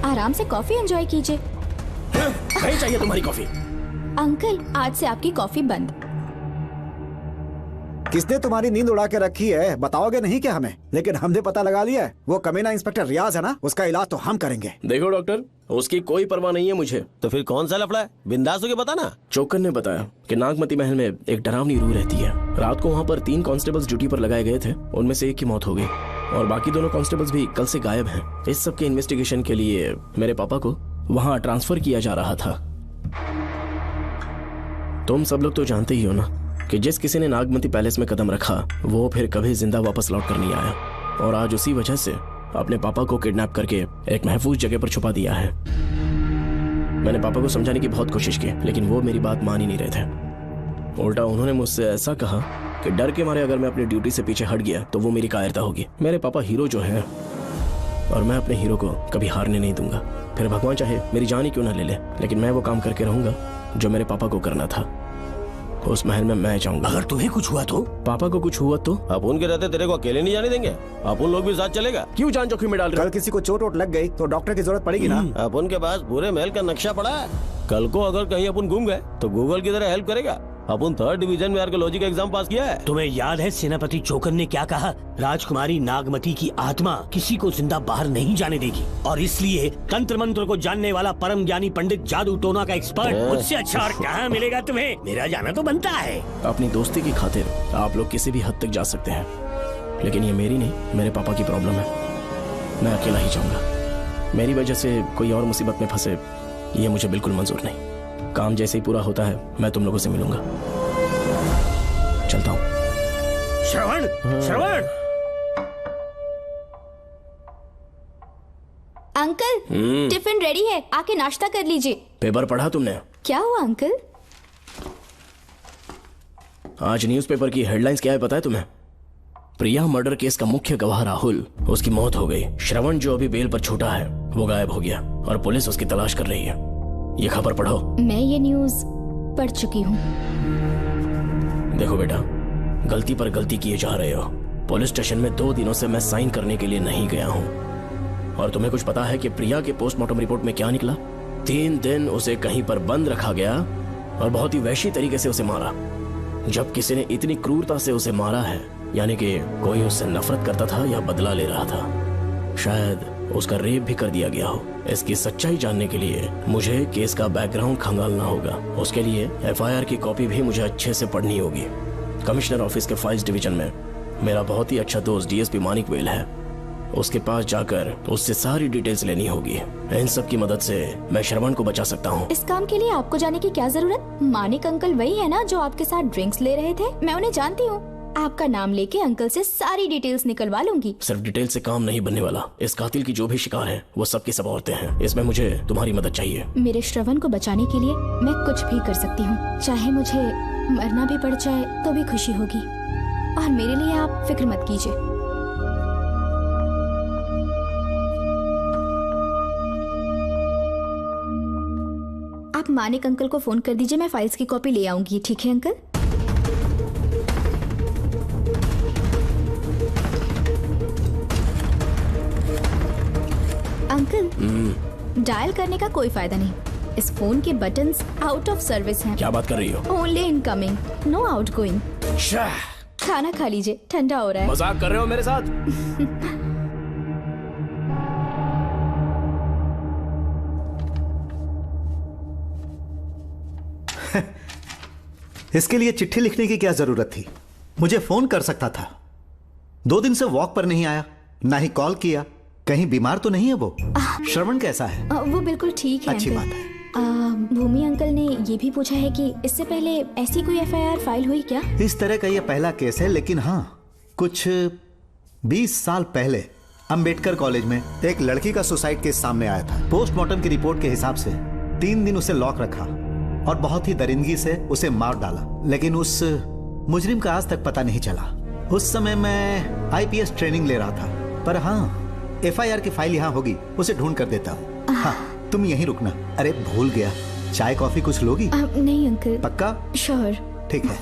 आराम से कॉफी एंजॉय कीजिए। नहीं चाहिए तुम्हारी कॉफी। अंकल, आज से आपकी कॉफी बंद। किसने तुम्हारी नींद उड़ा के रखी है बताओगे नहीं क्या हमें? लेकिन हमने पता लगा लिया है, वो कमीना इंस्पेक्टर रियाज है ना, उसका इलाज तो हम करेंगे। देखो डॉक्टर, उसकी कोई परवाह नहीं है मुझे। तो फिर कौन सा लफड़ा है? बिंदास होके बता ना। चौकन ने बताया कि नागमती महल में एक डरावनी रूह रहती है। रात को वहाँ पर 3 कांस्टेबल्स ड्यूटी पर लगाए गए थे, उनमें से एक की मौत हो गई और बाकी दोनों कांस्टेबल्स भी कल से गायब हैं। इस सब के इन्वेस्टिगेशन के लिए मेरे पापा को वहाँ ट्रांसफर किया जा रहा था। तुम सब लोग तो जानते ही हो ना कि जिस किसी ने नागमती पैलेस में कदम रखा वो फिर कभी जिंदा वापस लौट कर नहीं आया, और आज उसी वजह से अपने पापा को किडनैप करके एक महफूज जगह पर छुपा दिया है। मैंने पापा को समझाने की बहुत कोशिश की, लेकिन वो मेरी बात मान ही नहीं रहे थे। उल्टा उन्होंने मुझसे ऐसा कहा कि डर के मारे अगर मैं अपनी ड्यूटी से पीछे हट गया तो वो मेरी कायरता होगी। मेरे पापा हीरो जो है, और मैं अपने हीरो को कभी हारने नहीं दूंगा। फिर भगवान चाहे मेरी जान ही क्यों ना ले ले, लेकिन मैं वो काम करके रहूंगा जो मेरे पापा को करना था। उस महल में मैं जाऊंगा। अगर तुम्हें कुछ हुआ तो? पापा को कुछ हुआ तो? अपुन के रहते तेरे को अकेले नहीं जाने देंगे, अपुन लोग भी साथ चलेगा। क्यों जान जोखिम में डाल रहे? कल किसी को चोट वोट लग गई तो डॉक्टर की जरूरत पड़ेगी ना। अपुन के पास पूरे महल का नक्शा पड़ा है। कल को अगर कहीं अपन घूम गए तो गूगल की तरह हेल्प करेगा। अपन 3rd डिवीजन में आर्कियोलॉजी का एग्जाम पास किया है। तुम्हें याद है सेनापति चोकन ने क्या कहा? राजकुमारी नागमती की आत्मा किसी को जिंदा बाहर नहीं जाने देगी, और इसलिए तंत्र मंत्र को जानने वाला परम ज्ञानी पंडित जादू टोना का एक्सपर्ट मुझसे अच्छा और कहाँ मिलेगा तुम्हें? मेरा जाना तो बनता है। अपनी दोस्ती की खातिर आप लोग किसी भी हद तक जा सकते हैं, लेकिन ये मेरी नहीं, मेरे पापा की प्रॉब्लम है। मैं अकेला ही जाऊंगा। मेरी वजह से कोई और मुसीबत में फंसे ये मुझे बिल्कुल मंजूर नहीं। काम जैसे ही पूरा होता है मैं तुम लोगों से मिलूंगा। चलता हूँ। श्रवण, श्रवण। अंकल, टिफिन रेडी है, आके नाश्ता कर लीजिए। पेपर पढ़ा तुमने? क्या हुआ अंकल? आज न्यूज़पेपर की हेडलाइंस क्या है पता है तुम्हें? प्रिया मर्डर केस का मुख्य गवाह राहुल, उसकी मौत हो गई। श्रवण जो अभी बेल पर छूटा है वो गायब हो गया और पुलिस उसकी तलाश कर रही है। ये खबर पढ़ो। मैं ये न्यूज़ पढ़ चुकी हूँ। देखो बेटा, गलती पर गलती किए जा रहे हो। पुलिस स्टेशन में 2 दिनों से मैं साइन करने के लिए नहीं गया हूँ। और तुम्हें कुछ पता है कि प्रिया के पोस्टमार्टम रिपोर्ट में क्या निकला? 3 दिन उसे कहीं पर बंद रखा गया और बहुत ही वैशी तरीके से उसे मारा। जब किसी ने इतनी क्रूरता से उसे मारा है, यानी कि कोई उससे नफरत करता था या बदला ले रहा था। शायद उसका रेप भी कर दिया गया हो। इसकी सच्चाई जानने के लिए मुझे केस का बैकग्राउंड खंगालना होगा। उसके लिए FIR की कॉपी भी मुझे अच्छे से पढ़नी होगी। कमिश्नर ऑफिस के फाइल्स डिवीजन में मेरा बहुत ही अच्छा दोस्त DSP मानिक वेल है। उसके पास जाकर उससे सारी डिटेल्स लेनी होगी। इन सब की मदद से मैं श्रवण को बचा सकता हूँ। इस काम के लिए आपको जाने की क्या जरूरत? मानिक अंकल वही है ना जो आपके साथ ड्रिंक्स ले रहे थे? मैं उन्हें जानती हूँ। आपका नाम लेके अंकल से सारी डिटेल्स निकलवा लूंगी। सिर्फ डिटेल से काम नहीं बनने वाला। इस कातिल की जो भी शिकार है वो सबकी सब औरतें हैं। इसमें मुझे तुम्हारी मदद चाहिए। मेरे श्रवण को बचाने के लिए मैं कुछ भी कर सकती हूँ। चाहे मुझे मरना भी पड़ जाए तो भी खुशी होगी। और मेरे लिए आप फिक्र मत कीजिए। आप मानिक अंकल को फोन कर दीजिए, मैं फाइल्स की कॉपी ले आऊंगी। ठीक है अंकल? अंकल, डायल करने का कोई फायदा नहीं। इस फोन के बटन्स आउट ऑफ सर्विस हैं। क्या बात कर रही हो? Only incoming, no outgoing. खाना खा लीजिए, ठंडा हो रहा है। मजाक कर रहे हो मेरे साथ? इसके लिए चिट्ठी लिखने की क्या जरूरत थी? मुझे फोन कर सकता था। 2 दिन से वॉक पर नहीं आया, ना ही कॉल किया। कहीं बीमार तो नहीं है वो? श्रवण कैसा है? वो बिल्कुल ठीक है। अच्छी बात है। भूमि अंकल ने ये भी पूछा है कि इससे पहले ऐसी कोई FIR फाइल हुई क्या? इस तरह का ये पहला केस है, लेकिन हाँ, कुछ 20 साल पहले अंबेडकर कॉलेज में एक लड़की का सुसाइड केस सामने आया था। पोस्टमार्टम की रिपोर्ट के हिसाब से 3 दिन उसे लॉक रखा और बहुत ही दरिंदगी से उसे मार डाला, लेकिन उस मुजरिम का आज तक पता नहीं चला। उस समय मैं IPS ट्रेनिंग ले रहा था, पर हाँ, FIR की फाइल यहाँ होगी, उसे ढूंढ कर देता हूँ। हाँ, तुम यहीं रुकना। अरे भूल गया, चाय कॉफी कुछ लोगी? नहीं अंकल। पक्का? श्योर। ठीक है।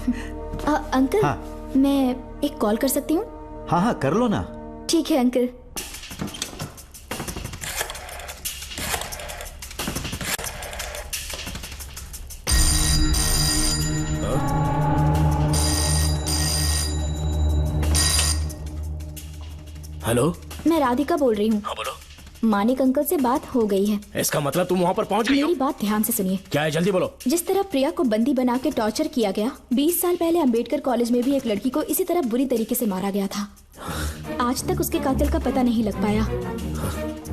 अंकल, हाँ। मैं एक कॉल कर सकती हूँ? हाँ हाँ कर लो ना। ठीक है अंकल। हेलो, मैं राधिका बोल रही हूँ। हाँ बोलो। मानिक अंकल से बात हो गई है। इसका मतलब तुम वहाँ पर पहुँच गई हो? मेरी बात ध्यान से सुनिए। क्या है, जल्दी बोलो। जिस तरह प्रिया को बंदी बना के टॉर्चर किया गया, 20 साल पहले अंबेडकर कॉलेज में भी एक लड़की को इसी तरह बुरी तरीके से मारा गया था। आज तक उसके कातिल का पता नहीं लग पाया।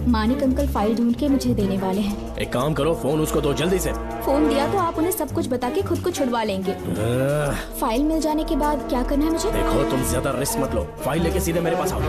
मानिक अंकल फाइल ढूंढ के मुझे देने वाले हैं। एक काम करो, फोन उसको दो जल्दी से। फोन दिया तो आप उन्हें सब कुछ बता के खुद को छुड़वा लेंगे। फाइल मिल जाने के बाद क्या करना है मुझे? देखो, तुम ज्यादा रिस्क मत लो, फाइल लेके सीधे मेरे पास आओ।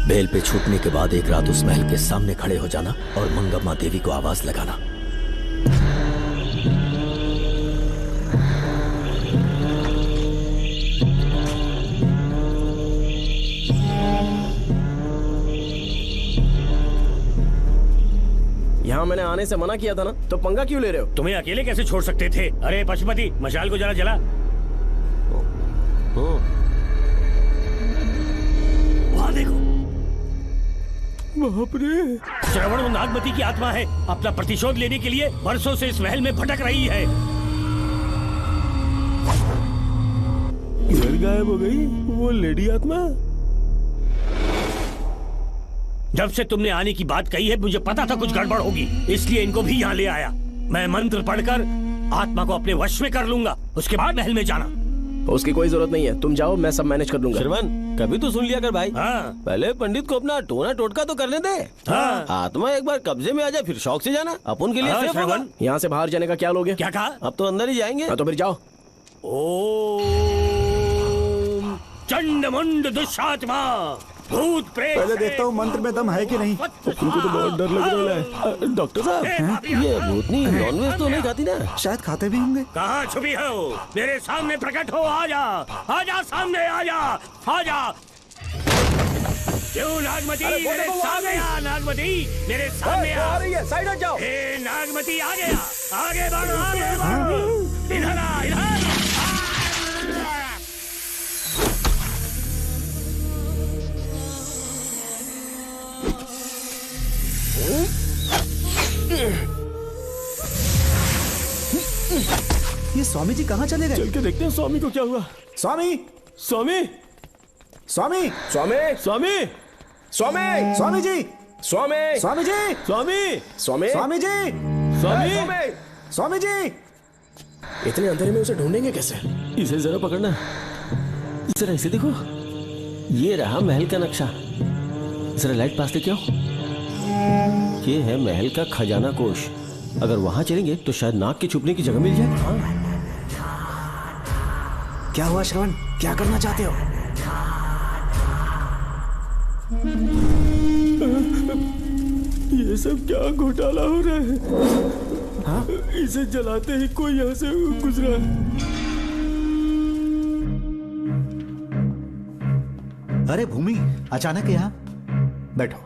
बेल पे छूटने के बाद एक रात उस महल के सामने खड़े हो जाना और मंगम्मा देवी को आवाज लगाना। यहाँ मैंने आने से मना किया था ना, तो पंगा क्यों ले रहे हो? तुम्हें अकेले कैसे छोड़ सकते थे? अरे पशुपति, मशाल को जरा जला। वहाँ देखो, बाप रे! श्रवण वो नागमती की आत्मा है, अपना प्रतिशोध लेने के लिए वर्षों से इस महल में भटक रही है। घर गायब हो गई वो लेडी आत्मा। जब से तुमने आने की बात कही है, मुझे पता था कुछ गड़बड़ होगी, इसलिए इनको भी यहाँ ले आया। मैं मंत्र पढ़कर आत्मा को अपने वश में कर लूंगा, उसके बाद महल में जाना। उसकी कोई जरूरत नहीं है, तुम जाओ, मैं सब मैनेज कर दूंगा। श्रवण, कभी तो सुन लिया कर भाई। हाँ। पहले पंडित को अपना टोना टोटका तो करने दे। हाँ। आत्मा एक बार कब्जे में आ जाए फिर शौक से जाना, अपन के लिए हाँ, सेफ होगा। श्रवण। यहाँ से बाहर जाने का क्या लोगे? क्या कहा? अब तो अंदर ही जाएंगे। हाँ, तो फिर जाओ। ओम चंडमुंड दुष्टात्मा भूत प्रेत। पहले देखता हूँ मंत्र में दम है कि नहीं। उनको तो बहुत डर लग रहा है। डॉक्टर साहब, ये भूतनी नॉनवेज तो नहीं खाती ना? शायद खाते भी होंगे। कहाँ छुपी हो? मेरे सामने प्रकट हो, आजा, आजा सामने, आजा, आजा। क्यों नागमती मेरे सामने आ, नागमती मेरे सामने आ। साइड हट जाओ। ए नागमती आ गया, आगे बढ़, आगे बढ़, इधर आ, इधर। ये स्वामी जी कहाँ चले गए? चल के देखते हैं स्वामी को क्या हुआ। स्वामी, स्वामी, स्वामी, स्वामी, स्वामी, स्वामी, स्वामी जी, स्वामी, स्वामी जी, स्वामी, स्वामी, स्वामी जी, स्वामी, स्वामी जी। इतने अंधेरे में उसे ढूंढेंगे कैसे? इसे जरा पकड़ना, जरा इसे देखो, ये रहा महल का नक्शा। जरा लाइट पास लेके आओ। ये है महल का खजाना कोष। अगर वहां चलेंगे तो शायद नाग के छुपने की जगह मिल जाए। हाँ। क्या हुआ श्रवण, क्या करना चाहते हो? ये सब क्या घोटाला हो रहा है? हाँ? इसे जलाते ही कोई यहाँ से गुजरा। अरे भूमि, अचानक यहाँ? बैठो।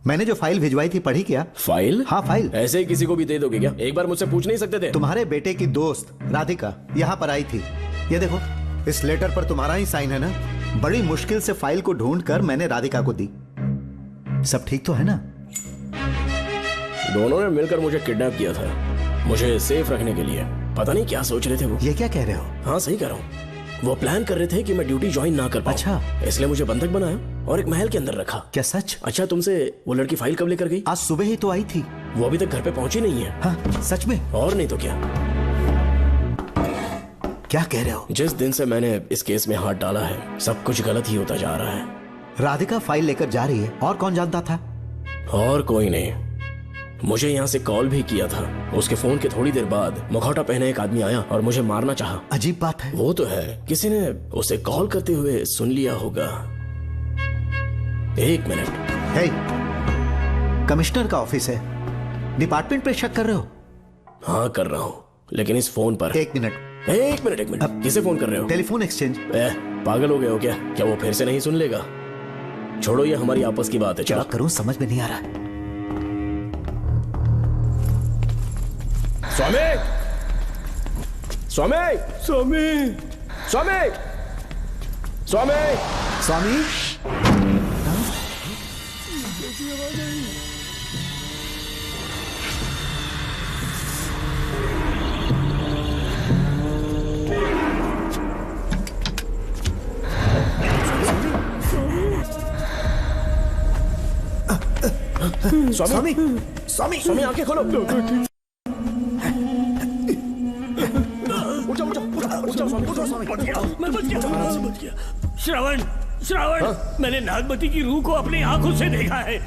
मैंने जो फाइल भिजवाई थी पढ़ी क्या? फाइल? हाँ फाइल। ऐसे ही किसी को भी दे दोगे क्या? एक बार मुझसे पूछ नहीं सकते थे? तुम्हारे बेटे की दोस्त राधिका यहाँ पर आई थी। ये देखो, इस लेटर पर तुम्हारा ही साइन है ना? बड़ी मुश्किल से फाइल को ढूंढकर मैंने राधिका को दी। सब ठीक तो है ना? दोनों ने मिलकर मुझे किडनैप किया था, मुझे सेफ रखने के लिए। पता नहीं क्या सोच रहे थे वो। ये क्या कह रहे हो? हाँ सही कह रहा हूँ। वो प्लान कर रहे थे कि मैं ड्यूटी ज्वाइन ना कर पाऊं। अच्छा। इसलिए मुझे बंधक बनाया और एक महल के अंदर रखा। क्या सच? अच्छा, तुमसे वो लड़की फाइल कब लेकर गई? आज सुबह ही तो आई थी। वो अभी तक घर पे पहुंची नहीं है। हाँ सच में? और नहीं तो क्या। क्या कह रहे हो? जिस दिन से मैंने इस केस में हाथ डाला है, सब कुछ गलत ही होता जा रहा है। राधिका फाइल लेकर जा रही है, और कौन जानता था? और कोई नहीं। मुझे यहाँ से कॉल भी किया था। उसके फोन के थोड़ी देर बाद मुखौटा पहने एक आदमी आया और मुझे मारना चाहा। अजीब बात है। वो तो है, किसी ने उसे कॉल करते हुए सुन लिया होगा। एक मिनट। हे, कमिश्नर का ऑफिस है, डिपार्टमेंट पे शक कर रहे हो? हाँ कर रहा हूँ, लेकिन इस फोन पर। एक मिनट। किसे फोन कर रहे हो? Telephone exchange. पागल हो गए हो क्या? क्या वो फिर से नहीं सुन लेगा? छोड़ो, ये हमारी आपस की बात है। क्या करूं समझ में नहीं आ रहा है। स्वामी, स्वामी, स्वामी, स्वामी, स्वामी, स्वामी। स्वामी, स्वामी, स्वामी, आंखें खोलो। श्रवण, श्रवण, मैंने नागमती की रूह को अपनी आंखों से देखा है।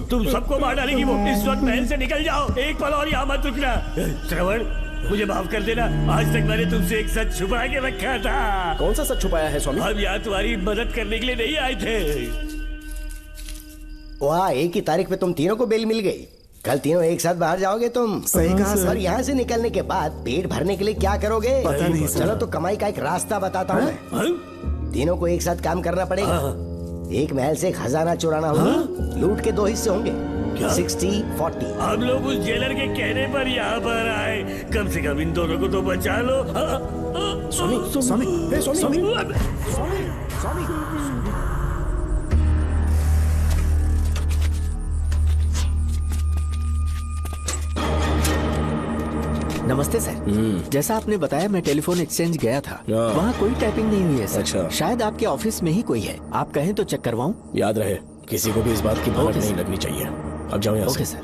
तुम सबको मार डालेगी वो। इस वक्त महल से निकल जाओ, एक पल और यहाँ मत रुकना। श्रवण, मुझे माफ कर देना, आज तक मैंने तुमसे एक सच छुपा के रखा था। कौन सा सच छुपाया है स्वामी? हम यहाँ तुम्हारी मदद करने के लिए नहीं आए थे। वाह, एक ही तारीख पे तुम तीनों को बेल मिल गई। कल तीनों एक साथ बाहर जाओगे तुम? सही कहा सर। और यहाँ से निकलने के बाद पेट भरने के लिए क्या करोगे? पता नहीं सर। चलो तो कमाई का एक रास्ता बताता हूँ मैं। तीनों को एक साथ काम करना पड़ेगा। एक महल से खजाना चुराना होगा। लूट के 2 हिस्से होंगे, 60-40। हम लोग उस जेलर के कहने पर यहाँ पर आए। कम से कम इन दोनों को तो बचा लो। स्वामी, स्वामी, स्वामी, स्वामी। नमस्ते सर। जैसा आपने बताया, मैं टेलीफोन एक्सचेंज गया था। वहाँ कोई टाइपिंग नहीं हुई है सर। अच्छा। शायद आपके ऑफिस में ही कोई है। आप कहें तो चेक करवाऊं? याद रहे, किसी को भी इस बात की भनक नहीं लगनी चाहिए। अब जाओ यहाँ से। Okay sir.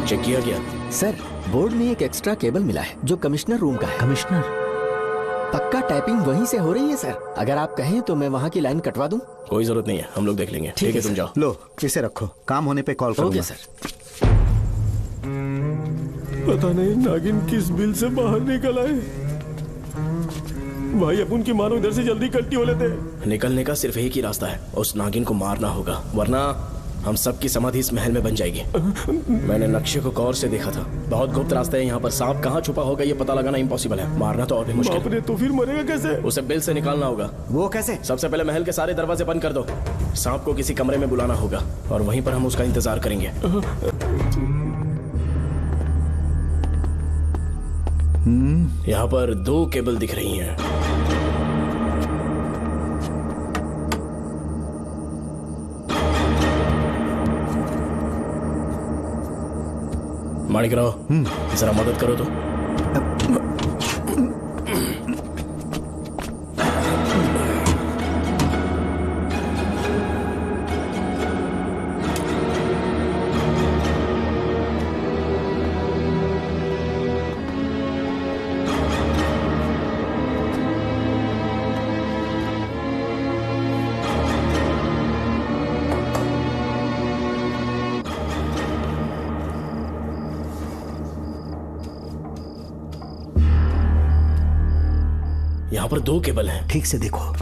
चेक किया गया? सर, बोर्ड में एक एक्स्ट्रा केबल मिला है जो कमिश्नर रूम का है। कमिश्नर? पक्का टाइपिंग वहीं से हो रही है सर। अगर आप कहें तो मैं वहाँ की लाइन कटवा दूं? कोई जरूरत नहीं है, हम लोग देख लेंगे। ठीक है, तुम जाओ। लो इसे रखो, काम होने पे कॉल करूंगा। Okay sir. पता नहीं नागिन किस बिल से बाहर निकल आए। भाई अपन की मानो इधर से जल्दी कट्टी हो लेते। निकलने का सिर्फ एक ही रास्ता है, उस नागिन को मारना होगा, वरना हम सबकी समाधि इस महल में बन जाएगी। मैंने नक्शे को गौर से देखा था, बहुत गुप्त रास्ता है यहाँ पर। सांप कहाँ छुपा होगा ये पता लगाना इम्पॉसिबल है, मारना तो और भी मुश्किल। बाप रे, तो फिर मरेगा कैसे? उसे बिल से निकालना होगा। वो कैसे? सबसे पहले महल के सारे दरवाजे बंद कर दो, सांप को किसी कमरे में बुलाना होगा और वहीं पर हम उसका इंतजार करेंगे। यहाँ पर 2 केबल दिख रही हैं। माणिकराव, जरा मदद करो तो। यहाँ पर 2 केबल हैं। ठीक से देखो।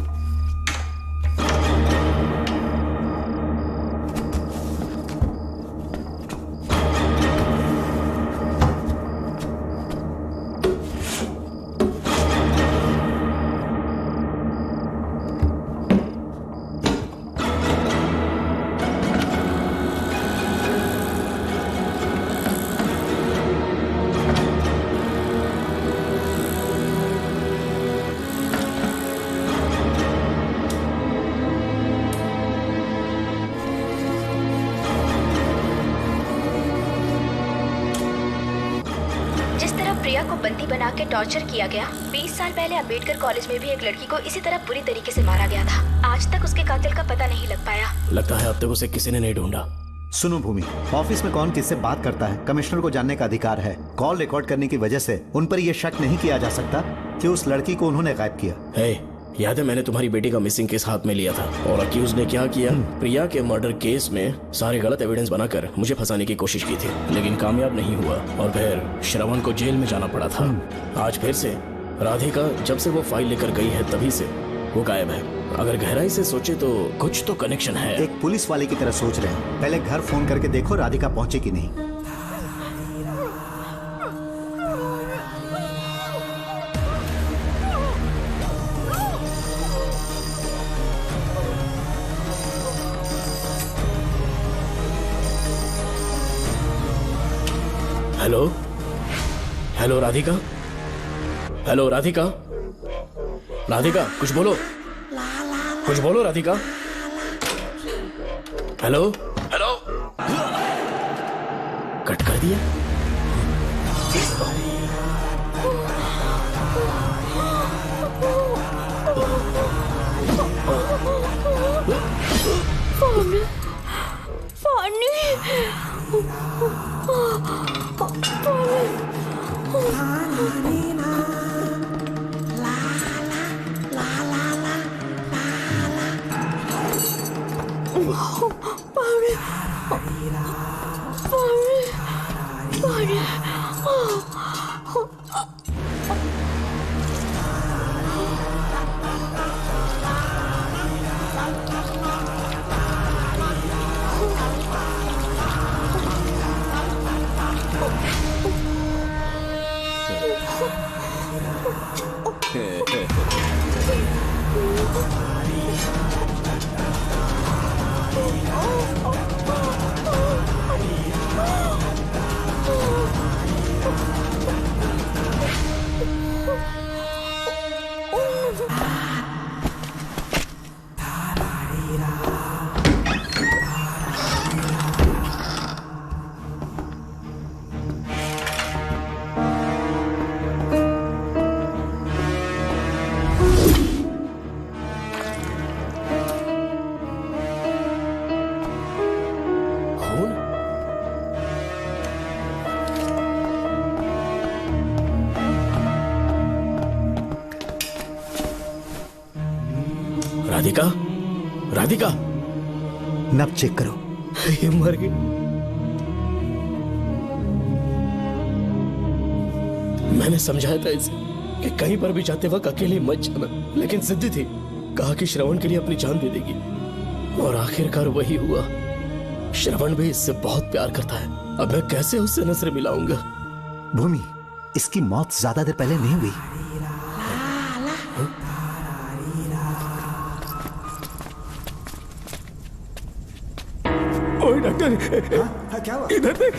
प्रिया को बंदी बना के टॉर्चर किया गया, 20 साल पहले अंबेडकर कॉलेज में भी एक लड़की को इसी तरह बुरी तरीके से मारा गया था। आज तक उसके कातिल का पता नहीं लग पाया। लगता है अब तक उसे किसी ने नहीं ढूंढा। सुनो भूमि, ऑफिस में कौन किससे बात करता है कमिश्नर को जानने का अधिकार है। कॉल रिकॉर्ड करने की वजह से उन पर यह शक नहीं किया जा सकता कि उस लड़की को उन्होंने गायब किया। याद है मैंने तुम्हारी बेटी का मिसिंग केस हाथ में लिया था और अक्यूज ने क्या किया, प्रिया के मर्डर केस में सारे गलत एविडेंस बनाकर मुझे फंसाने की कोशिश की थी, लेकिन कामयाब नहीं हुआ और फिर श्रवण को जेल में जाना पड़ा था। आज फिर से राधिका जब से वो फाइल लेकर गई है तभी से वो गायब है। अगर गहराई से सोचे तो कुछ तो कनेक्शन है। एक पुलिस वाले की तरह सोच रहे हैं। पहले घर फोन करके देखो राधिका पहुंचे कि नहीं। Hello hello Radhika, hello Radhika, Radhika कुछ बोलो, कुछ बोलो राधिका। हेलो हेलो, कट कर दिया। राधिका, राधिका, नब चेक करो। ये मर गई। मैंने समझाया था इसे कि कहीं पर भी जाते वक्त अकेले मत जाना, लेकिन जिद्दी थी। कहा कि श्रवण के लिए अपनी जान दे देगी, और आखिरकार वही हुआ। श्रवण भी इससे बहुत प्यार करता है। अब मैं कैसे उससे नजर मिलाऊंगा? भूमि, इसकी मौत ज्यादा देर पहले नहीं हुई। ओए डॉक्टर, क्या हुआ? इधर देख,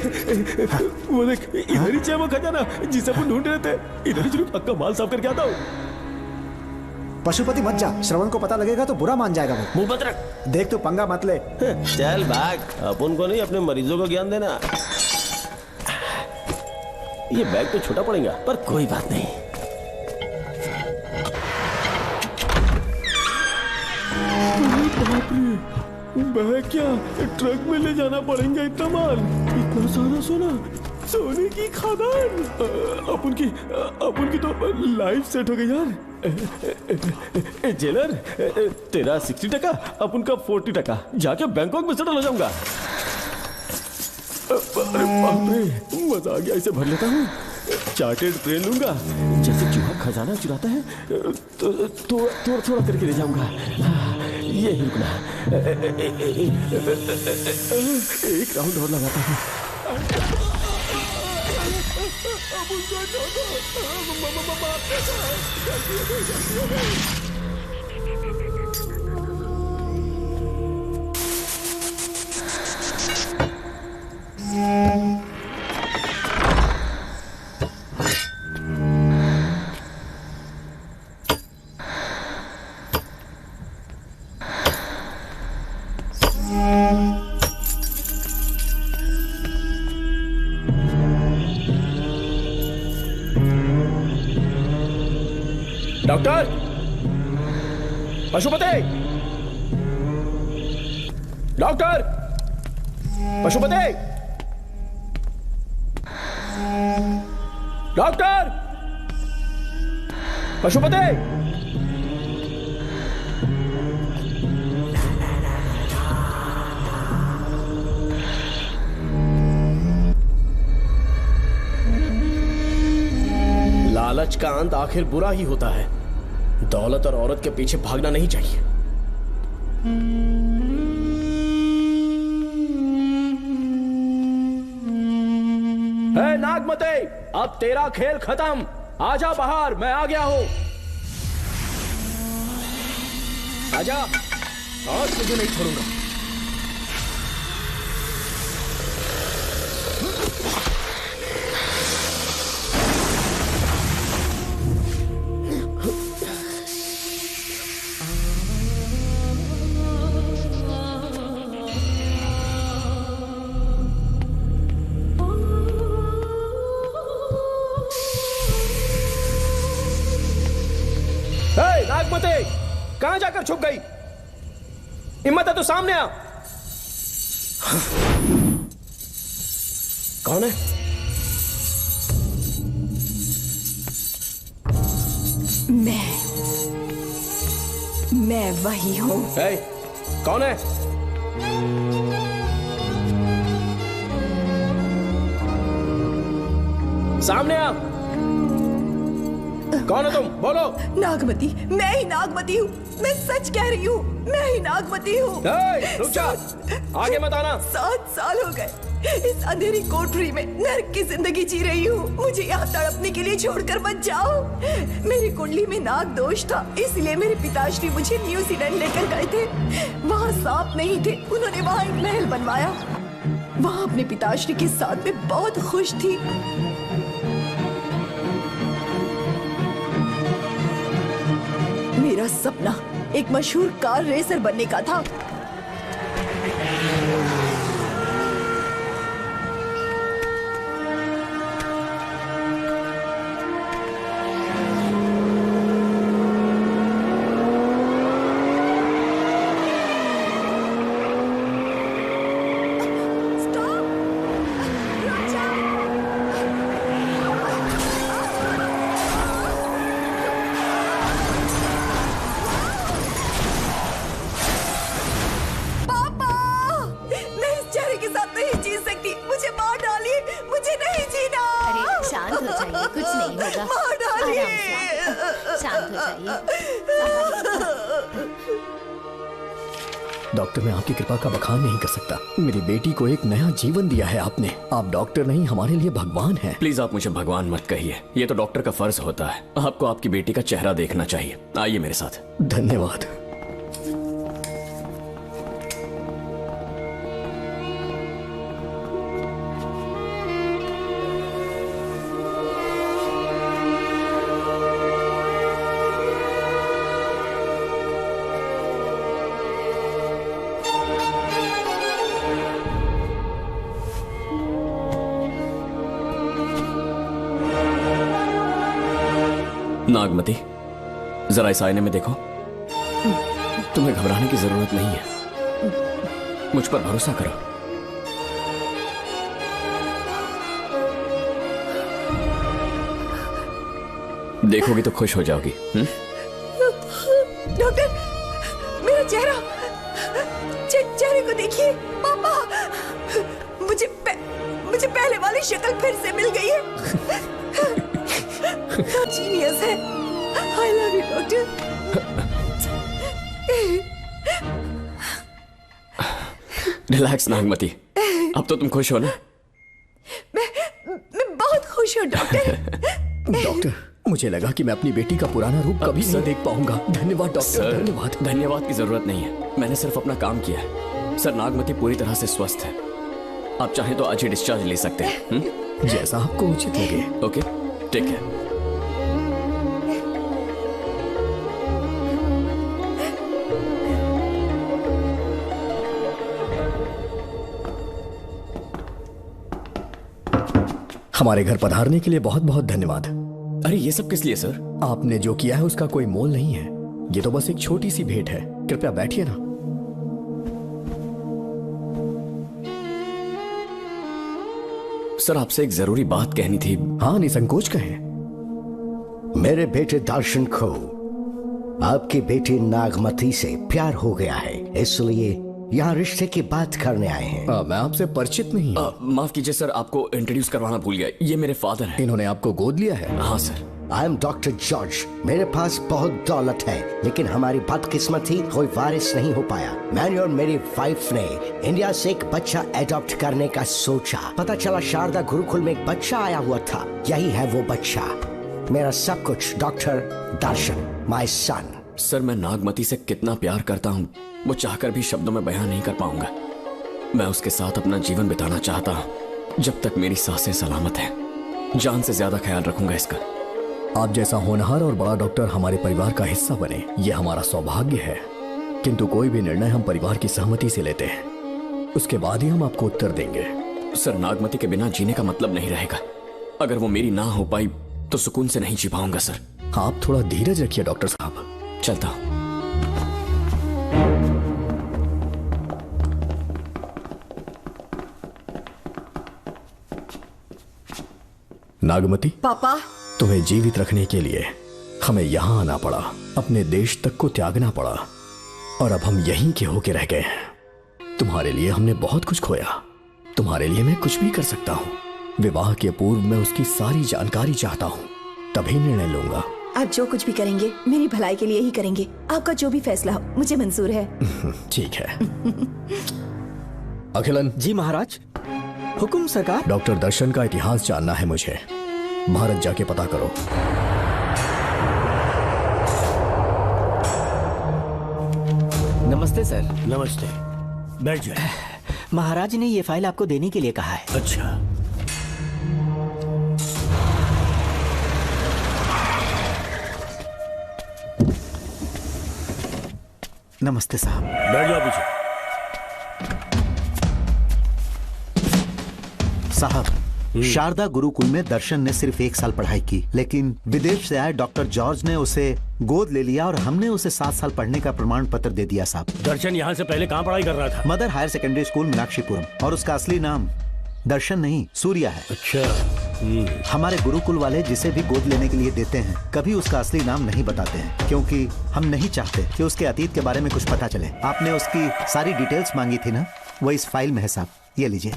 वो देख, इधर ही है वो खजाना जिसे अपन ढूंढ रहे थे। इधर ही चलो, पक्का माल साफ करके आता हूँ। पशुपति मत जा, श्रवण को पता लगेगा तो बुरा मान जाएगा वो। मुंह मत रख। देख तू पंगा मत ले। चल भाग, अपन को नहीं अपने मरीजों को ज्ञान देना। ये बैग तो छोटा पड़ेगा, पर कोई बात नहीं। बाप रे, बैग क्या ट्रक में ले जाना पड़ेगा इतना माल, इतना सारा सोना, सोने की खदान। अपन की तो लाइफ सेट हो गई यार। जेलर, तेरा 60%, अपन का 40%। जाके बैंकॉक में सेटल हो जाऊंगा। अरे बाप रे, मजा आ गया। इसे भर लेता हूँ, चार्टेड ट्रेन लूंगा। जैसे चूहा खजाना चुराता है तो थोड़ा थोड़ा करके ले जाऊंगा। ये ही रुकना, एक राउंड और लगाता हूँ। Doctor, Pashupati, doctor, Pashupati, doctor, Pashupati. लालच का अंत आखिर बुरा ही होता है। दौलत और औरत के पीछे भागना नहीं चाहिए। हे नागमते, अब तेरा खेल खत्म। आजा बाहर, मैं आ गया हूं। आजा, आज तुझे नहीं छोड़ूंगा। नागमते, कहां जाकर छुप गई? हिम्मत है तो सामने आ। कौन है? मैं वही हूँ। कौन है? सामने आ। कौन है तुम? बोलो। नागमती, मैं ही नागमती हूँ। मैं सच कह रही हूँ, मैं ही नागमती हूँ। रुक जा, आगे मत आना। 7 साल हो गए इस अंधेरी कोठरी में नर्क की जिंदगी जी रही हूँ। मुझे यहाँ तड़पने के लिए छोड़कर मत जाओ। मेरी कुंडली में नाग दोष था, इसलिए मेरे पिताश्री मुझे न्यूजीलैंड लेकर गए थे। वहाँ सांप नहीं थे, उन्होंने वहाँ एक महल बनवाया। वहाँ अपने पिताश्री के साथ में बहुत खुश थी। मेरा सपना एक मशहूर कार रेसर बनने का था। डॉक्टर, मैं आपकी कृपा का बखान नहीं कर सकता। मेरी बेटी को एक नया जीवन दिया है आपने। आप डॉक्टर नहीं, हमारे लिए भगवान हैं। प्लीज आप मुझे भगवान मत कहिए, ये तो डॉक्टर का फर्ज होता है। आपको आपकी बेटी का चेहरा देखना चाहिए। आइए मेरे साथ। धन्यवाद। नागमती, जरा इस आईने में देखो। तुम्हें घबराने की जरूरत नहीं है, मुझ पर भरोसा करो। देखोगी तो खुश हो जाओगी। डॉक्टर, मेरा चेहरा, चेहरे को देखिए। पापा, मुझे पहले वाली शक्ल फिर से मिल गई है। जीनियस है। I love you, doctor. Relax Nagmati, अब तो तुम खुश हो ना? मैं बहुत खुश हूँ डॉक्टर। डॉक्टर, मुझे लगा कि मैं अपनी बेटी का पुराना रूप कभी नहीं देख पाऊंगा। धन्यवाद डॉक्टर, धन्यवाद। धन्यवाद की जरूरत नहीं है, मैंने सिर्फ अपना काम किया है। सर, नागमती पूरी तरह से स्वस्थ है। आप चाहें तो आज ही डिस्चार्ज ले सकते हैं। जैसा आपको उचित लगे। Okay, take care. हमारे घर पधारने के लिए बहुत बहुत धन्यवाद। अरे ये सब किस लिए सर? आपने जो किया है उसका कोई मोल नहीं है। ये तो बस एक छोटी सी भेंट है। कृपया बैठिए ना। सर, आपसे एक जरूरी बात कहनी थी। हाँ, निसंकोच कहें। मेरे बेटे दर्शन को आपकी बेटी नागमती से प्यार हो गया है, इसलिए यहाँ रिश्ते की बात करने आए हैं। मैं आपसे परिचित नहीं हूँ। माफ कीजिए सर, आपको इंट्रोड्यूस करवाना भूल गया। ये मेरे फादर हैं। इन्होंने आपको गोद लिया है? हाँ sir. I am doctor George. मेरे पास बहुत दौलत है, लेकिन हमारी बदकिस्मती कोई वारिस नहीं हो पाया। मैंने और मेरी वाइफ ने इंडिया से एक बच्चा एडॉप्ट करने का सोचा। पता चला शारदा गुरुकुल में एक बच्चा आया हुआ था। यही है वो बच्चा, मेरा सब कुछ, doctor Darshan, my son. Sir, मैं नागमती से कितना प्यार करता हूँ वो चाहकर भी शब्दों में बयान नहीं कर पाऊंगा। मैं उसके साथ अपना जीवन बिताना चाहता हूँ जब तक मेरी सांसें सलामत हैं। जान से ज्यादा ख्याल रखूंगा इसका। आप जैसा होनहार और बड़ा डॉक्टर हमारे परिवार का हिस्सा बने, ये हमारा सौभाग्य है। किंतु कोई भी निर्णय हम परिवार की सहमति से लेते हैं, उसके बाद ही हम आपको उत्तर देंगे। सर, नागमती के बिना जीने का मतलब नहीं रहेगा। अगर वो मेरी ना हो पाई तो सुकून से नहीं जी पाऊंगा सर। आप थोड़ा धीरज रखिए डॉक्टर साहब। चलता हूं। नागमती, पापा, तुम्हें जीवित रखने के लिए हमें यहाँ आना पड़ा, अपने देश तक को त्यागना पड़ा, और अब हम यहीं के होके रह गए हैं। तुम्हारे लिए हमने बहुत कुछ खोया, तुम्हारे लिए मैं कुछ भी कर सकता हूँ। विवाह के पूर्व मैं उसकी सारी जानकारी चाहता हूँ, तभी निर्णय लूंगा। आप जो कुछ भी करेंगे मेरी भलाई के लिए ही करेंगे। आपका जो भी फैसला हो मुझे मंजूर है। ठीक है। अखिलन। जी महाराज। हुकुम सरकार। डॉक्टर दर्शन का इतिहास जानना है मुझे। भारत जाके पता करो। नमस्ते सर। नमस्ते, बैठ जाए। महाराज ने ये फाइल आपको देने के लिए कहा है। अच्छा। नमस्ते साहब। बैठ जाओ पीछे। साहब, शारदा गुरुकुल में दर्शन ने सिर्फ 1 साल पढ़ाई की, लेकिन विदेश से आए डॉक्टर जॉर्ज ने उसे गोद ले लिया और हमने उसे 7 साल पढ़ने का प्रमाण पत्र दे दिया साहब। दर्शन यहाँ से पहले कहाँ पढ़ाई कर रहा था? Mother Higher Secondary School Meenakshipuram, और उसका असली नाम दर्शन नहीं सूर्या है। अच्छा। हमारे गुरुकुल वाले जिसे भी गोद लेने के लिए देते हैं कभी उसका असली नाम नहीं बताते हैं, क्योंकि हम नहीं चाहते कि उसके अतीत के बारे में कुछ पता चले। आपने उसकी सारी डिटेल्स मांगी थी ना, वो इस फाइल में है साहब, ये लीजिए।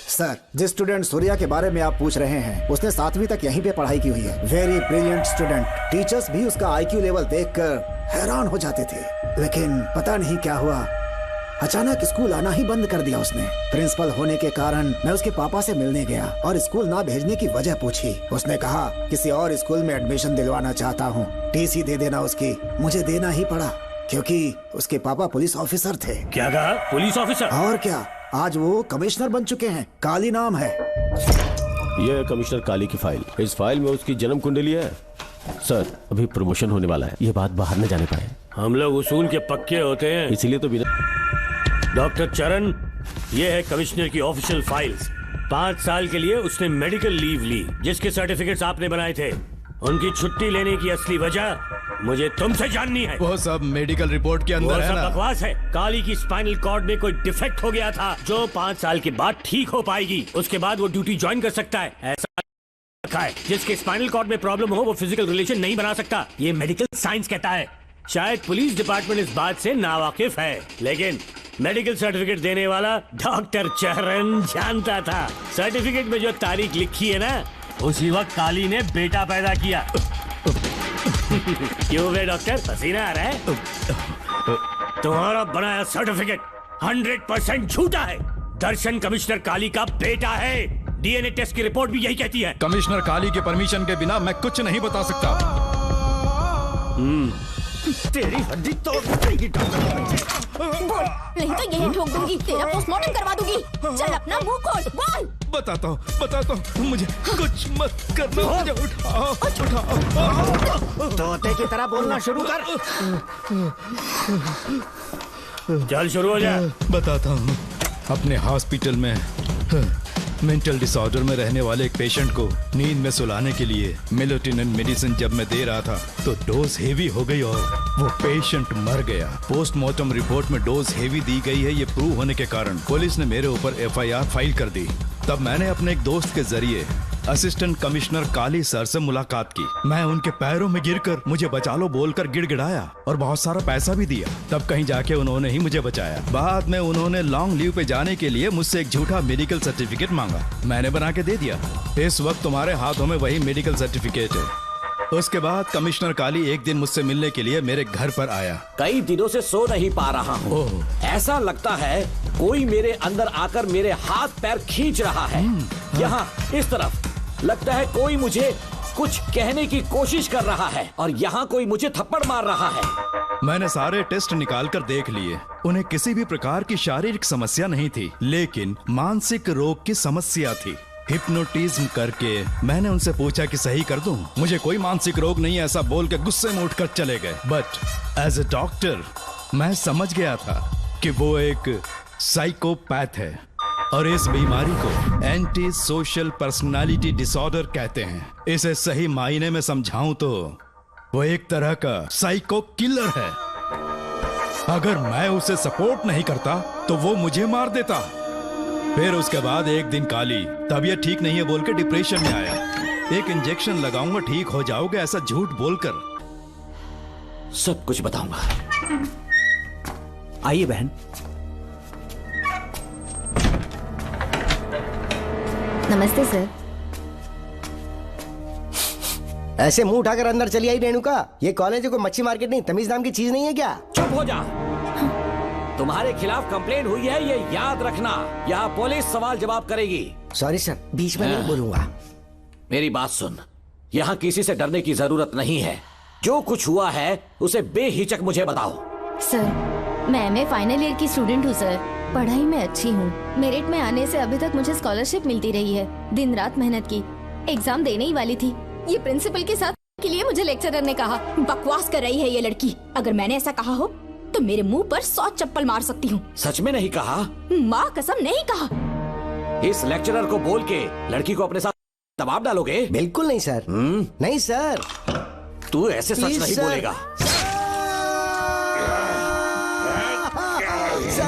सर, जिस स्टूडेंट सूर्या के बारे में आप पूछ रहे हैं उसने 7वीं तक यहीं पे पढ़ाई की हुई है। Very brilliant student. टीचर्स भी उसका IQ लेवल देखकर हैरान हो जाते थे, लेकिन पता नहीं क्या हुआ, अचानक स्कूल आना ही बंद कर दिया उसने। प्रिंसिपल होने के कारण मैं उसके पापा से मिलने गया और स्कूल ना भेजने की वजह पूछी। उसने कहा किसी और स्कूल में एडमिशन दिलवाना चाहता हूँ, टीसी दे देना उसकी। मुझे देना ही पड़ा क्योंकि उसके पापा पुलिस ऑफिसर थे। क्या कहा? Police officer? और क्या, आज वो कमिश्नर बन चुके हैं। काली नाम है। यह है कमिश्नर काली की फाइल। इस फाइल में उसकी जन्म कुंडली है। सर, अभी प्रमोशन होने वाला है, ये बात बाहर न जाने पाए। हम लोग उसूल के पक्के होते हैं, इसीलिए तो बिना। डॉक्टर चरण, ये है कमिश्नर की ऑफिशियल फाइल्स। 5 साल के लिए उसने मेडिकल लीव ली, जिसके सर्टिफिकेट्स आपने बनाए थे। उनकी छुट्टी लेने की असली वजह मुझे तुमसे जाननी है। वो सब मेडिकल रिपोर्ट के अंदर है ना? बकवास है। काली की स्पाइनल कॉर्ड में कोई डिफेक्ट हो गया था जो 5 साल के बाद ठीक हो पाएगी। उसके बाद वो ड्यूटी ज्वाइन कर सकता है। ऐसा रखा है, जिसके स्पाइनल कॉर्ड में प्रॉब्लम हो वो फिजिकल रिलेशन नहीं बना सकता। ये मेडिकल साइंस कहता है। शायद पुलिस डिपार्टमेंट इस बात से नावाकिफ है, लेकिन मेडिकल सर्टिफिकेट देने वाला डॉक्टर चरण जानता था। सर्टिफिकेट में जो तारीख लिखी है ना, उसी वक्त काली ने बेटा पैदा किया। क्यों बे डॉक्टर, पसीना आ रहा है? तुम्हारा बनाया सर्टिफिकेट 100% झूठा है। दर्शन कमिश्नर काली का बेटा है। डीएनए टेस्ट की रिपोर्ट भी यही कहती है। कमिश्नर काली के परमिशन के बिना मैं कुछ नहीं बता सकता। तेरी हड्डी तोड़ देगी बोल, नहीं तो यही ठोक दूंगी, तेरा पोस्टमार्टम करवा दूंगी। चल अपना मुंह खोल, बोल। बताता हूँ, मुझे कुछ मत करना। मुझे उठाओ। तोते की तरह बोलना शुरू कर। चल शुरू हो जा। बताता हूँ, अपने हॉस्पिटल में मेंटल डिसऑर्डर में रहने वाले एक पेशेंट को नींद में सुलाने के लिए मेलेटोनिन मेडिसिन जब मैं दे रहा था तो डोज हेवी हो गई और वो पेशेंट मर गया। पोस्टमार्टम रिपोर्ट में डोज हेवी दी गई है, ये प्रूव होने के कारण पुलिस ने मेरे ऊपर एफआईआर फाइल कर दी। तब मैंने अपने एक दोस्त के जरिए असिस्टेंट कमिश्नर काली सर से मुलाकात की। मैं उनके पैरों में गिरकर मुझे बचा लो बोलकर गिड़गिड़ाया और बहुत सारा पैसा भी दिया। तब कहीं जाके उन्होंने ही मुझे बचाया। बाद में उन्होंने लॉन्ग लीव पे जाने के लिए मुझसे एक झूठा मेडिकल सर्टिफिकेट मांगा, मैंने बना के दे दिया। इस वक्त तुम्हारे हाथों में वही मेडिकल सर्टिफिकेट है। उसके बाद कमिश्नर काली एक दिन मुझसे मिलने के लिए मेरे घर पर आया। कई दिनों से सो नहीं पा रहा हूँ। ऐसा लगता है कोई मेरे अंदर आकर मेरे हाथ पैर खींच रहा है। यहाँ इस तरफ लगता है कोई मुझे कुछ कहने की कोशिश कर रहा है और यहाँ कोई मुझे थप्पड़ मार रहा है। मैंने सारे टेस्ट निकाल कर देख लिए। उन्हें किसी भी प्रकार की शारीरिक समस्या नहीं थी, लेकिन मानसिक रोग की समस्या थी। हिप्नोटिज्म करके मैंने उनसे पूछा कि सही कर दूं। मुझे कोई मानसिक रोग नहीं है ऐसा बोल के गुस्से में उठकर चले गए। बट एज ए डॉक्टर मैं समझ गया था कि वो एक साइकोपैथ है और इस बीमारी को एंटी सोशल पर्सनालिटी डिसऑर्डर कहते हैं। इसे सही मायने में समझाऊं तो वो एक तरह का साइको किलर है। अगर मैं उसे सपोर्ट नहीं करता तो वो मुझे मार देता। फिर उसके बाद एक दिन काली तबीयत ठीक नहीं है बोल के डिप्रेशन में आया। एक इंजेक्शन लगाऊंगा ठीक हो जाओगे ऐसा झूठ बोलकर सब कुछ बताऊंगा। आइए बहन। नमस्ते सर। ऐसे मुंह उठाकर अंदर चली आई रेणुका। ये कॉलेज है कोई मच्छी मार्केट नहीं, तमीज नाम की चीज नहीं है क्या? चुप हो जा। तुम्हारे खिलाफ कंप्लेंट हुई है, ये याद रखना। यहाँ पुलिस सवाल जवाब करेगी। सॉरी सर, बीच में नहीं बोलूंगा। मेरी बात सुन, यहाँ किसी से डरने की जरूरत नहीं है। जो कुछ हुआ है उसे बेहिचक मुझे बताओ। सर, मैं एमए फाइनल ईयर की स्टूडेंट हूँ सर। पढ़ाई में अच्छी हूँ। मेरिट में आने से अभी तक मुझे स्कॉलरशिप मिलती रही है। दिन रात मेहनत की, एग्जाम देने ही वाली थी। ये प्रिंसिपल के साथ के लिए मुझे लेक्चरर ने कहा बकवास कर रही है ये लड़की। अगर मैंने ऐसा कहा हो तो मेरे मुंह पर 100 चप्पल मार सकती हूँ। सच में नहीं कहा? माँ कसम नहीं कहा। इस लेक्चरर को बोल के लड़की को अपने साथ दबाव डालोगे? बिल्कुल नहीं सर। नहीं सर। तू ऐसे सच नहीं बोलेगा।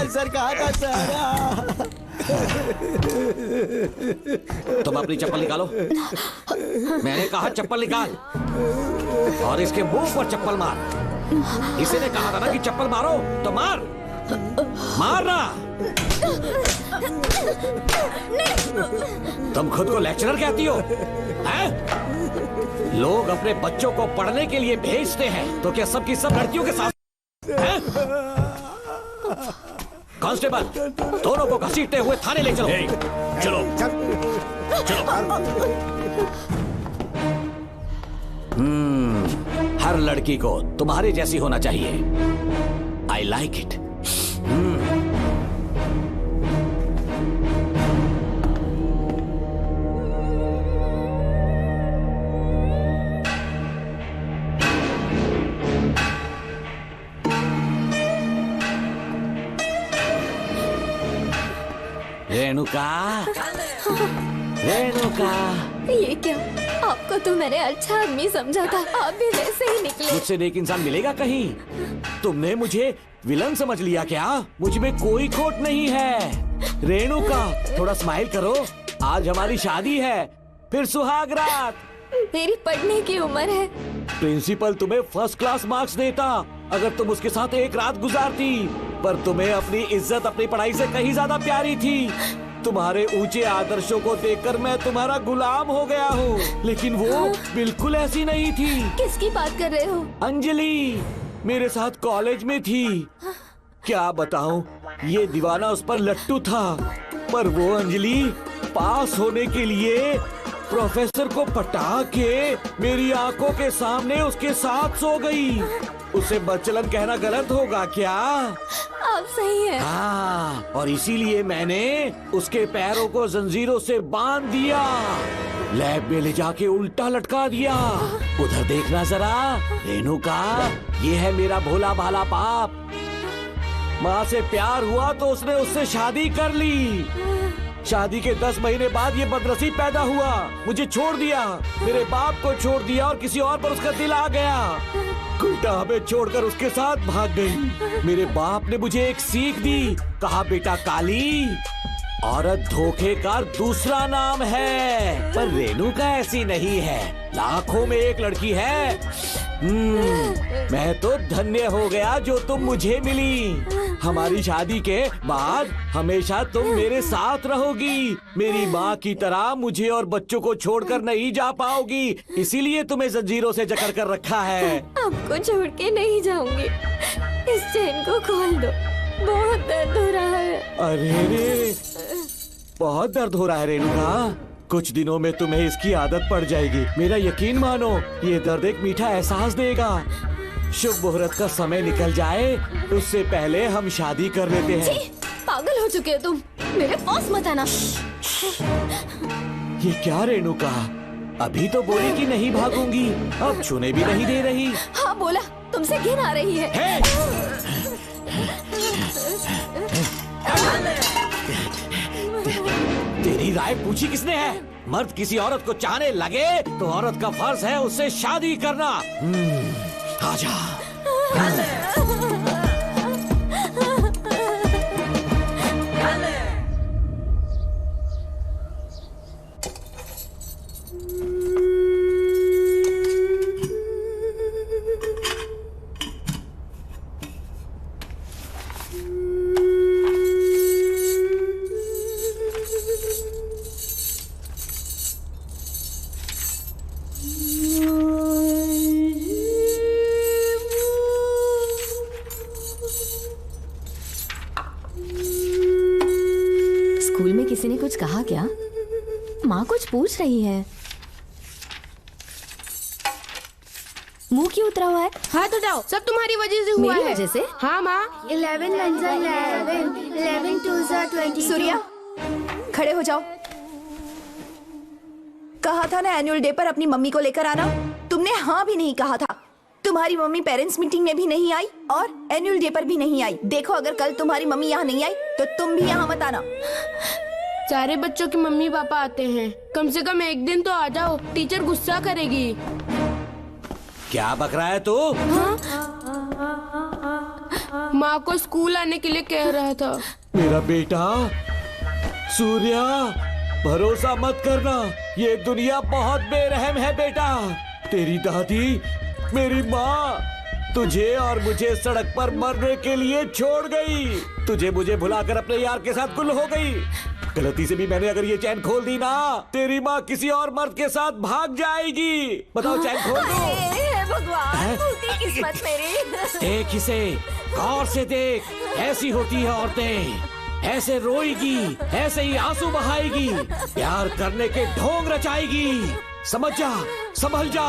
सर कहा था सर। तुम अपनी चप्पल निकालो। मैंने कहा चप्पल निकाल और इसके मुंह पर चप्पल मार। इसी ने कहा था ना कि चप्पल मारो तो मार। मारना। तुम खुद को लेक्चरर कहती हो, हैं? लोग अपने बच्चों को पढ़ने के लिए भेजते हैं, तो क्या सबकी सब लड़कियों के साथ हैं? कांस्टेबल, दोनों को घसीटते हुए थाने ले चलो। चलो हर लड़की को तुम्हारे जैसी होना चाहिए। I like it. Renuka, Renuka. ये क्या? आपको तो मैंने अच्छा आदमी समझा था, आप भी वैसे ही निकले। मुझसे नेक इंसान मिलेगा कहीं? तुमने मुझे विलन समझ लिया क्या? मुझ में कोई खोट नहीं है। रेणुका, थोड़ा स्माइल करो। आज हमारी शादी है, फिर सुहाग रात। मेरी पढ़ने की उम्र है। प्रिंसिपल तुम्हें फर्स्ट क्लास मार्क्स देता अगर तुम उसके साथ एक रात गुजारती, पर तुम्हें अपनी इज्जत अपनी पढ़ाई से कहीं ज्यादा प्यारी थी। तुम्हारे ऊंचे आदर्शों को देखकर मैं तुम्हारा गुलाम हो गया हूँ, लेकिन वो बिल्कुल ऐसी नहीं थी। किसकी बात कर रहे हो? अंजलि मेरे साथ कॉलेज में थी। क्या बताऊं, ये दीवाना उस पर लट्टू था, पर वो अंजलि पास होने के लिए प्रोफेसर को पटा के मेरी आंखों के सामने उसके साथ सो गई। उसे बदचलन कहना गलत होगा क्या? आप सही है। हाँ, और इसीलिए मैंने उसके पैरों को जंजीरों से बांध दिया, लैब में ले जाके उल्टा लटका दिया। उधर देखना जरा रेणुका, ये है मेरा भोला भाला बाप। माँ से प्यार हुआ तो उसने उससे शादी कर ली। शादी के 10 महीने बाद ये बदनसीब पैदा हुआ, मुझे छोड़ दिया, मेरे बाप को छोड़ दिया और किसी और पर उसका दिल आ गया। उल्टा हमें छोड़कर उसके साथ भाग गई। मेरे बाप ने मुझे एक सीख दी, कहा बेटा काली, औरत धोखे का दूसरा नाम है। पर रेणुका ऐसी नहीं है, लाखों में एक लड़की है। मैं तो धन्य हो गया जो तुम मुझे मिली। हमारी शादी के बाद हमेशा तुम मेरे साथ रहोगी। मेरी माँ की तरह मुझे और बच्चों को छोड़कर नहीं जा पाओगी, इसीलिए तुम्हें जंजीरों से जकड़ कर रखा है। आपको छोड़ के नहीं जाऊंगी। इस चेन को खोल दो, बहुत दर्द हो रहा है। अरे रे, बहुत दर्द हो रहा है रेणुका। कुछ दिनों में तुम्हें इसकी आदत पड़ जाएगी, मेरा यकीन मानो। ये दर्द एक मीठा एहसास देगा। शुभ मुहूर्त का समय निकल जाए उससे पहले हम शादी कर लेते हैं। पागल हो चुके हो तुम, मेरे पास मत आना। ये क्या रेणुका, अभी तो बोली कि नहीं भागूंगी, अब छूने भी नहीं दे रही। हाँ बोला, तुमसे घिन आ रही है। तेरी राय पूछी किसने है? मर्द किसी औरत को चाहने लगे तो औरत का फर्ज है उससे शादी करना। आजा। किसी ने कुछ कहा क्या? माँ कुछ पूछ रही है। मुंह क्यों उतरा हुआ है? हाथ उठाओ, सब तुम्हारी वजह से हुआ है। मेरी वजह से? हाँ माँ। 11 1 11 11 2 22। सूर्या, खड़े हो जाओ। कहा था ना एनुअल डे पर अपनी मम्मी को लेकर आना, तुमने हाँ भी नहीं कहा था। तुम्हारी मम्मी पेरेंट्स मीटिंग में भी नहीं आई और एनुअल डे पर भी नहीं आई। देखो अगर कल तुम्हारी मम्मी यहाँ नहीं आई तो तुम भी यहाँ मत आना। सारे बच्चों की मम्मी पापा आते हैं, कम से कम एक दिन तो आ जाओ, टीचर गुस्सा करेगी। क्या बक रहा है तू? माँ को स्कूल आने के लिए कह रहा था। मेरा बेटा सूर्या, भरोसा मत करना, ये दुनिया बहुत बेरहम है बेटा। तेरी दादी, मेरी माँ, तुझे और मुझे सड़क पर मरने के लिए छोड़ गई। तुझे मुझे भुलाकर अपने यार के साथ गुल हो गई। गलती से भी मैंने अगर ये चैन खोल दी ना, तेरी माँ किसी और मर्द के साथ भाग जाएगी। बताओ चैन खोल दो। भगवान, फूटी किस्मत मेरी। देख इसे, गौर से देख। ऐसी होती है औरतें, ऐसे रोएगी, ऐसे ही आंसू बहाएगी, प्यार करने के ढोंग रचाएगी। समझ जा, संभल जा।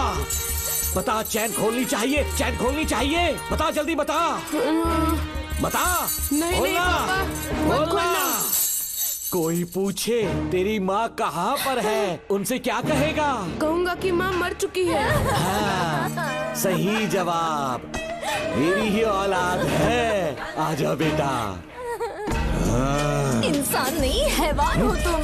बता, चैन खोलनी चाहिए, चैन खोलनी चाहिए। बता, जल्दी बता, बता। नहीं नहीं पापा, मत खोलना। कोई पूछे तेरी माँ कहाँ पर है, उनसे क्या कहेगा? कहूँगा कि माँ मर चुकी है। हाँ, सही जवाब। मेरी ही औलाद है। आजा बेटा। इंसान नहीं, हैवान हो तुम।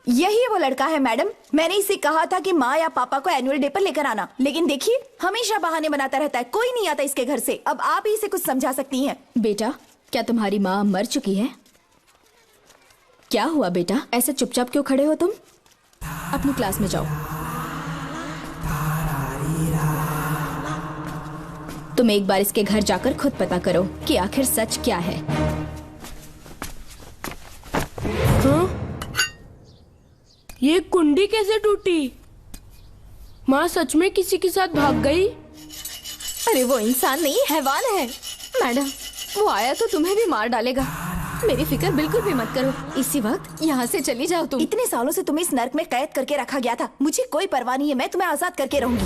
यही वो लड़का है मैडम। मैंने इसे कहा था कि माँ या पापा को एनुअल डे पर लेकर आना, लेकिन देखिए हमेशा बहाने बनाता रहता है। कोई नहीं आता इसके घर से। अब आप ही इसे कुछ समझा सकती हैं। बेटा, क्या तुम्हारी माँ मर चुकी है? क्या हुआ बेटा, ऐसे चुपचाप क्यों खड़े हो तुम? अपनी क्लास में जाओ। तुम एक बार इसके घर जाकर खुद पता करो कि आखिर सच क्या है। हाँ? ये कुंडी कैसे टूटी? माँ सच में किसी के साथ भाग गई? अरे वो इंसान नहीं, हैवान है। मैडम, वो आया तो तुम्हें भी मार डालेगा। मेरी फिक्र बिल्कुल भी मत करो। इसी वक्त यहाँ से चली जाओ तुम। इतने सालों से तुम्हें इस नर्क में कैद करके रखा गया था। मुझे कोई परवाह नहीं है, मैं तुम्हें आजाद करके रहूंगी।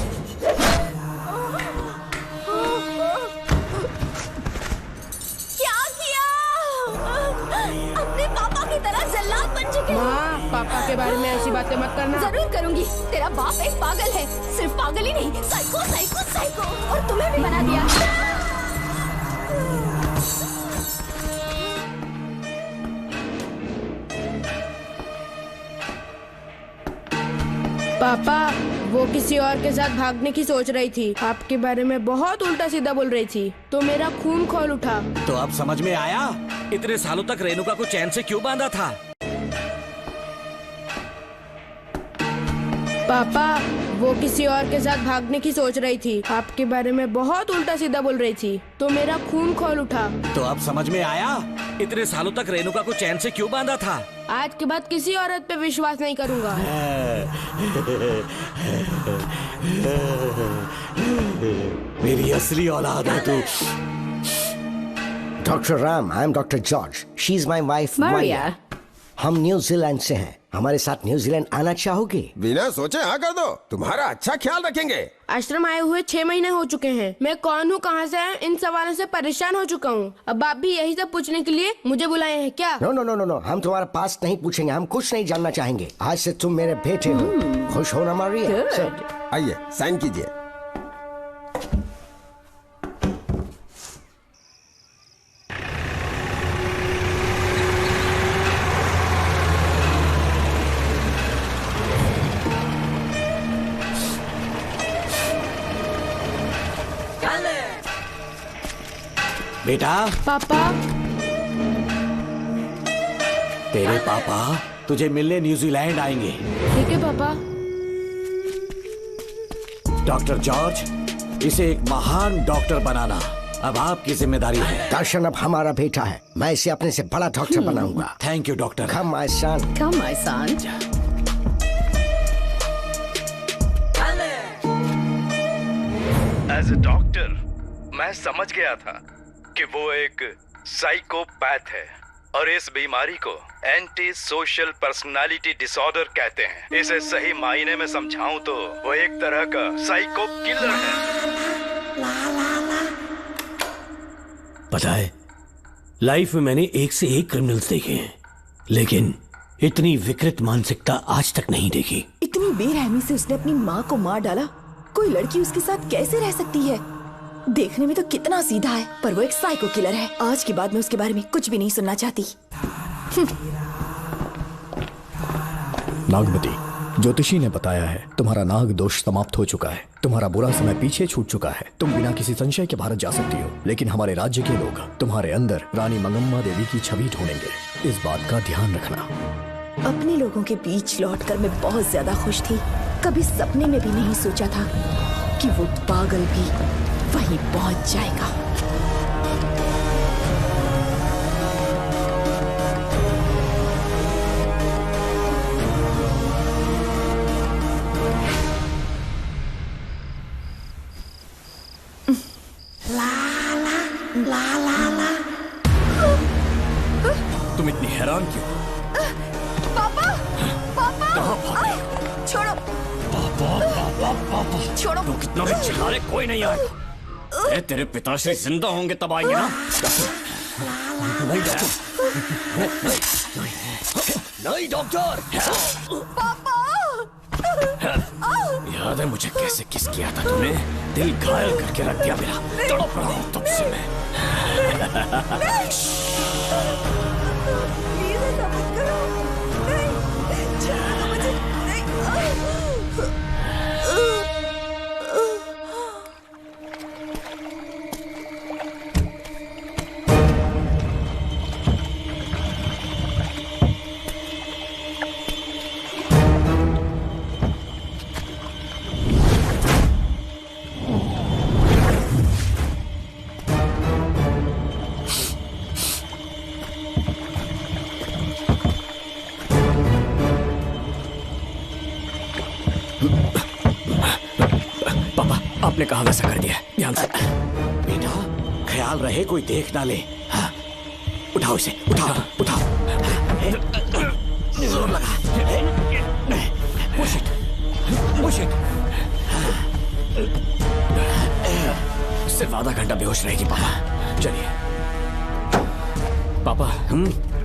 अपने पापा की तरह जल्लाद बन चुके हो। माँ, पापा के बारे में ऐसी बातें मत करना। जरूर करूंगी। तेरा बाप एक पागल है। सिर्फ पागल ही नहीं, साइको साइको साइको। और तुम्हें भी बना दिया। पापा, वो किसी और के साथ भागने की सोच रही थी। आपके बारे में बहुत उल्टा सीधा बोल रही थी, तो मेरा खून खौल उठा। तो अब समझ में आया इतने सालों तक रेणुका को चैन से क्यों बांधा था? पापा, वो किसी और के साथ भागने की सोच रही थी। आपके बारे में बहुत उल्टा सीधा बोल रही थी, तो मेरा खून खौल उठा। तो अब समझ में आया इतने सालों तक रेणुका को चैन से क्यों बांधा था? आज के बाद किसी औरत पे विश्वास नहीं करूंगा। मेरी असली औलाद है तू। Doctor Ram, I am doctor George. She is my wife Maria. हम न्यूजीलैंड से हैं। हमारे साथ न्यूजीलैंड आना चाहोगे? बिना सोचे हाँ कर दो, तुम्हारा अच्छा ख्याल रखेंगे। आश्रम आए हुए 6 महीने हो चुके हैं। मैं कौन हूँ, कहाँ से आया, इन सवालों से परेशान हो चुका हूँ। अब आप भी यही सब पूछने के लिए मुझे बुलाए हैं क्या? No no no no no, हम तुम्हारा पास्ट नहीं पूछेंगे। हम कुछ नहीं जानना चाहेंगे। आज से तुम मेरे बेटे हो। खुश हो ना मारिया? आइए साइन कीजिए। बेटा। पापा। तेरे पापा तुझे मिलने न्यूजीलैंड आएंगे। ठीक है पापा। डॉक्टर जॉर्ज, इसे एक महान डॉक्टर बनाना अब आपकी जिम्मेदारी है। दर्शन अब हमारा बेटा है। मैं इसे अपने से बड़ा डॉक्टर बनाऊंगा। Thank you doctor. Come my son. Come my son. As a doctor मैं समझ गया था कि वो एक साइकोपैथ है और इस बीमारी को एंटी सोशल पर्सनालिटी डिसऑर्डर कहते हैं। इसे सही मायने में समझाऊं तो वो एक तरह का साइको किलर है। पता है, लाइफ में मैंने एक से एक क्रिमिनल्स देखे हैं, लेकिन इतनी विकृत मानसिकता आज तक नहीं देखी। इतनी बेरहमी से उसने अपनी माँ को मार डाला। कोई लड़की उसके साथ कैसे रह सकती है? देखने में तो कितना सीधा है, पर वो एक साइको किलर है। आज के बाद मैं उसके बारे में कुछ भी नहीं सुनना चाहती। नागमती, ज्योतिषी ने बताया है तुम्हारा नाग दोष समाप्त हो चुका है। तुम्हारा बुरा समय पीछे छूट चुका है। तुम बिना किसी संशय के भारत जा सकती हो, लेकिन हमारे राज्य के लोग तुम्हारे अंदर रानी मंगम्मा देवी की छवि ढूंढेंगे। इस बात का ध्यान रखना। अपने लोगों के बीच लौटकर मैं बहुत ज्यादा खुश थी। कभी सपने में भी नहीं सोचा था कि वो पागल भी वहीं पहुंच जाएगा। तुम इतनी हैरान क्यों? पापा, पापा, छोड़ो, पापा छोड़ो। तू कितना भी चिल्ला ले, कोई नहीं आएगा। तेरे पिताश्री जिंदा होंगे तब आएंगे ना। नहीं डॉक्टर। पापा, याद है मुझे कैसे किस किया था तूने? दिल घायल करके रख दिया मेरा। तड़प रहा हूँ तब से मैं। प्लीज ऐसा मत करो। नहीं, छोड़ो मुझे। आपने कहा वैसा कर दिया, ध्यान से। बेटा ख्याल रहे कोई देख ना ले। हाँ। उठाओ इसे, उठाओ उठाओ। जोर लगा। Push it, push it. सिर्फ आधा घंटा बेहोश रहेगी पापा। चलिए पापा,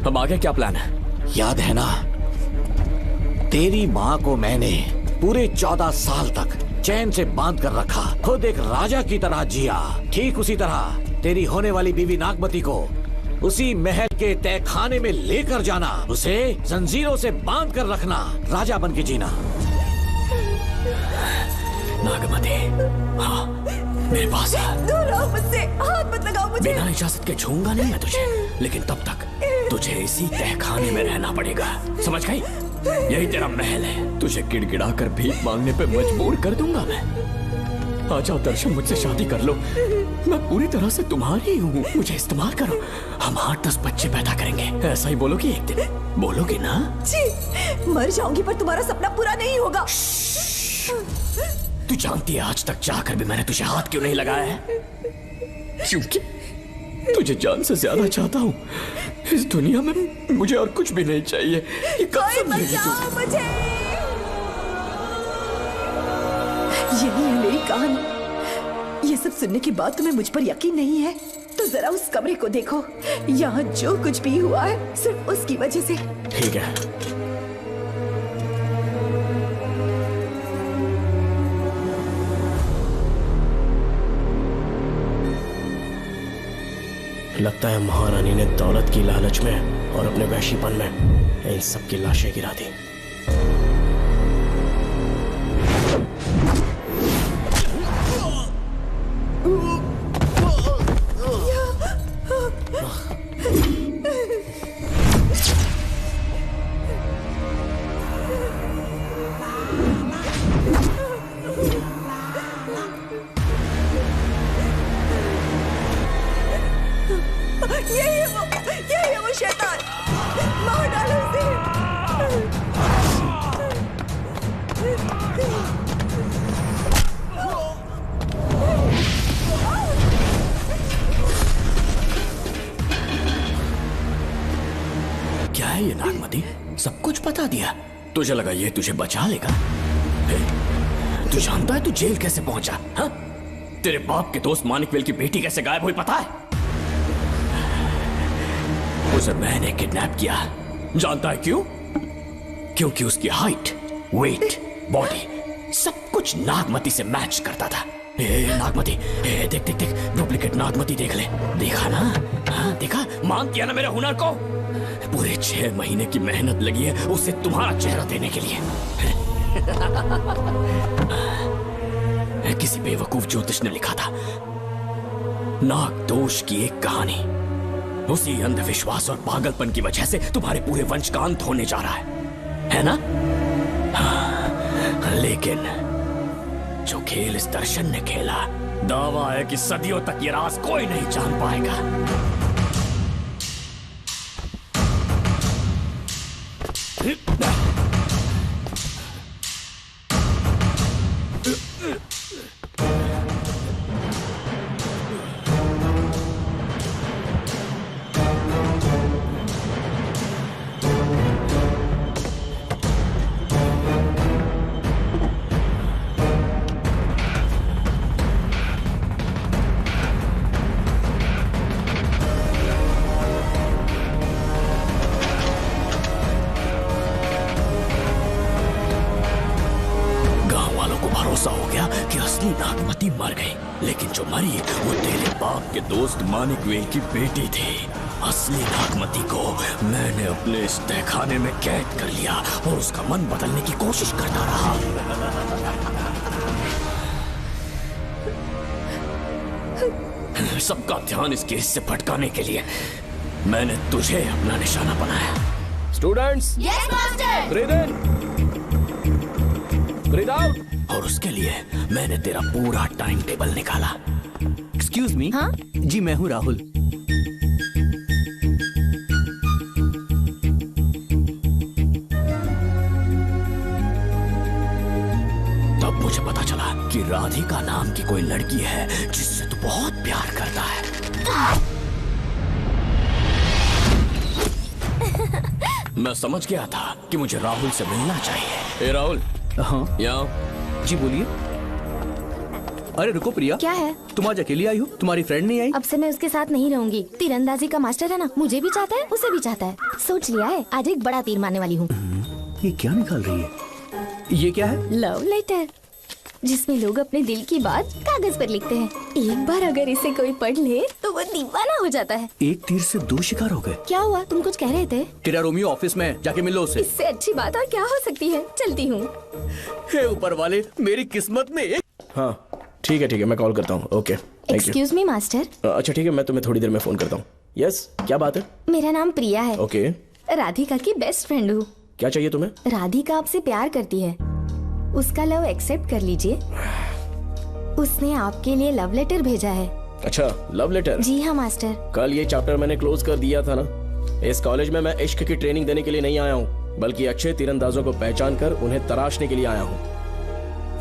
अब आगे क्या प्लान है? याद है ना, तेरी माँ को मैंने पूरे 14 साल तक चैन से बांध कर रखा, खुद एक राजा की तरह जिया। ठीक उसी तरह तेरी होने वाली बीवी नागमती को उसी महल के तहखाने में लेकर जाना, उसे जंजीरों से बांध कर रखना, राजा बन के जीना। नागमती, हाँ मेरे पास है। दूर रहो मुझसे, हाथ मत लगाओ मुझे। बिना इजाजत के छूंगा नहीं मैं तुझे, लेकिन तब तक तुझे इसी तहखाने में रहना पड़ेगा, समझ गई? यही तेरा महल है। तुझे गिड़गिड़ा कर भीख मांगने पे मजबूर कर दूंगा मैं। आजा दर्शन, मुझसे शादी कर लो, मैं पूरी तरह से तुम्हारी हूँ, मुझे इस्तेमाल करो। हम 8-10 बच्चे पैदा करेंगे, ऐसा ही बोलोगी एक दिन? बोलोगी ना? जी, मर जाऊंगी पर तुम्हारा सपना पूरा नहीं होगा। तू जानती है आज तक जाकर भी मैंने तुझे हाथ क्यों नहीं लगाया है? क्योंकि तुझे जान से ज्यादा चाहता हूँ। इस दुनिया में मुझे और कुछ भी नहीं चाहिए। ये कब समझेगी तू? मुझे यही है मेरी कहानी। ये सब सुनने के बाद तुम्हें मुझ पर यकीन नहीं है तो जरा उस कमरे को देखो। यहाँ जो कुछ भी हुआ है सिर्फ उसकी वजह से। ठीक है, लगता है महारानी ने दौलत की लालच में और अपने वैशीपन में इन सब की लाशें गिरा दी। यही है वो शैतान। मार डालो उसे। क्या है ये नागमती? सब कुछ बता दिया। तुझे लगा ये तुझे बचा लेगा? तू जानता है तू जेल कैसे पहुंचा? हाँ? तेरे बाप के दोस्त मानिकवेल की बेटी कैसे गायब हुई पता है? उसे मैंने किडनैप किया। जानता है क्यों? क्योंकि उसकी हाइट, वेट, बॉडी सब कुछ नागमती से मैच करता था। नागमती, देख देख देख, डुप्लीकेट नागमती देख ले। देखा ना? हाँ देखा? मान किया ना मेरे हुनर को? पूरे 6 महीने की मेहनत लगी है उसे तुम्हारा चेहरा देने के लिए। किसी बेवकूफ ज्योतिष ने लिखा था, नागदोष की एक कहानी। उसी अंधविश्वास और पागलपन की वजह से तुम्हारे पूरे वंश का अंत होने जा रहा है। है ना? हाँ, लेकिन जो खेल इस दर्शन ने खेला, दावा है कि सदियों तक ये राज कोई नहीं जान पाएगा। मानिक वेल की बेटी थी। असली नागमती को मैंने अपने इस तहखाने में कैद कर लिया और उसका मन बदलने की कोशिश करता रहा। सबका ध्यान इस केस से भटकाने के लिए मैंने तुझे अपना निशाना बनाया। Students, yes master. ब्रीथ इन, ब्रीथ आउट। और उसके लिए मैंने तेरा पूरा टाइम टेबल निकाला। Excuse me. हाँ? जी मैं हूँ राहुल। तब मुझे पता चला कि राधिका नाम की कोई लड़की है जिससे तू बहुत प्यार करता है। मैं समझ गया था कि मुझे राहुल से मिलना चाहिए। ए राहुल। हाँ यहाँ। जी बोलिए। अरे रुको प्रिया, क्या है? तुम आज अकेली आई हो? तुम्हारी फ्रेंड नहीं आई? अब से मैं उसके साथ नहीं रहूंगी। तीरंदाजी का मास्टर है ना, मुझे भी चाहता है, उसे भी चाहता है। सोच लिया है, आज एक बड़ा तीर मारने वाली हूँ। ये क्या निकाल रही है? ये क्या है? लव लेटर, जिसमें लोग अपने दिल की बात कागज पर लिखते हैं। एक बार अगर इसे कोई पढ़ ले तो वो दीवाना हो जाता है। एक तीर से दो शिकार हो गए। क्या हुआ? तुम कुछ कह रहे थे? तेरा रोमियो ऑफिस में, जाके मिलो उससे। इससे अच्छी बात और क्या हो सकती है? चलती हूँ। हे ऊपर वाले, मेरी किस्मत में एक। हाँ ठीक है मैं कॉल करता हूँ। Okay excuse me master. अच्छा ठीक है, मैं तुम्हें थोड़ी देर में फोन करता हूँ। यस, क्या बात है? मेरा नाम प्रिया है। ओके। राधिका की बेस्ट फ्रेंड हूँ। क्या चाहिए तुम्हें? राधिका आपसे प्यार करती है, उसका लव एक्सेप्ट कर लीजिए। उसने आपके लिए लव लेटर भेजा है। अच्छा, लव लेटर? जी हाँ मास्टर। कल ये चैप्टर मैंने क्लोज कर दिया था ना। इस कॉलेज में मैं इश्क की ट्रेनिंग देने के लिए नहीं आया हूँ, बल्कि अच्छे तीरंदाजों को पहचान कर उन्हें तराशने के लिए आया हूँ।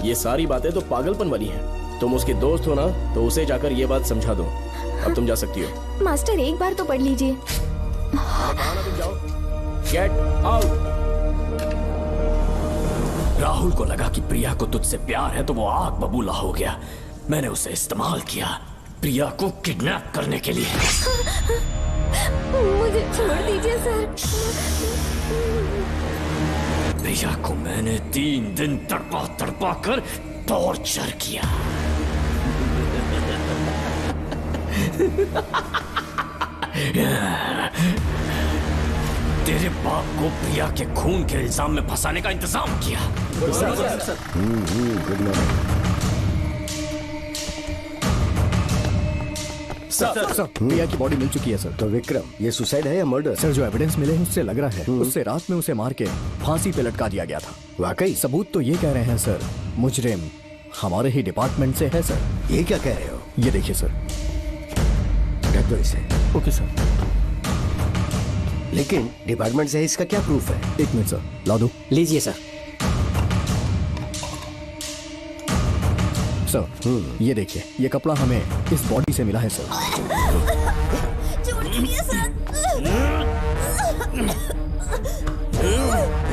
ये सारी बातें तो पागलपन वाली हैं। तुम उसकी दोस्त हो ना, तो उसे जाकर ये बात समझा दो। अब तुम जा सकती हो। मास्टर एक बार तो पढ़ लीजिए। तुम जाओ। Get out. राहुल को लगा कि प्रिया को तुझसे प्यार है तो वो आग बबूला हो गया। मैंने उसे इस्तेमाल किया प्रिया को किडनैप करने के लिए। मुझे छोड़ दीजिए सर। प्रिया को मैंने 3 दिन तड़पा कर टॉर्चर किया। तेरे बाप को प्रिया के खून के इल्जाम में फंसाने का इंतजाम किया। सर, प्रिया की बॉडी मिल चुकी है सर। तो विक्रम, ये सुसाइड है या मर्डर? सर जो एविडेंस मिले हैं उससे लग रहा है उससे रात में उसे मार के फांसी पे लटका दिया गया था। वाकई? सबूत तो ये कह रहे हैं सर, मुजरिम हमारे ही डिपार्टमेंट से है सर। ये क्या कह रहे हो? ये देखिए सर। रख दो इसे। Okay sir. लेकिन डिपार्टमेंट से है, इसका क्या प्रूफ है? 1 मिनट सर, ला दो। लीजिए सर। सर ये देखिए, ये कपड़ा हमें इस बॉडी से मिला है सर।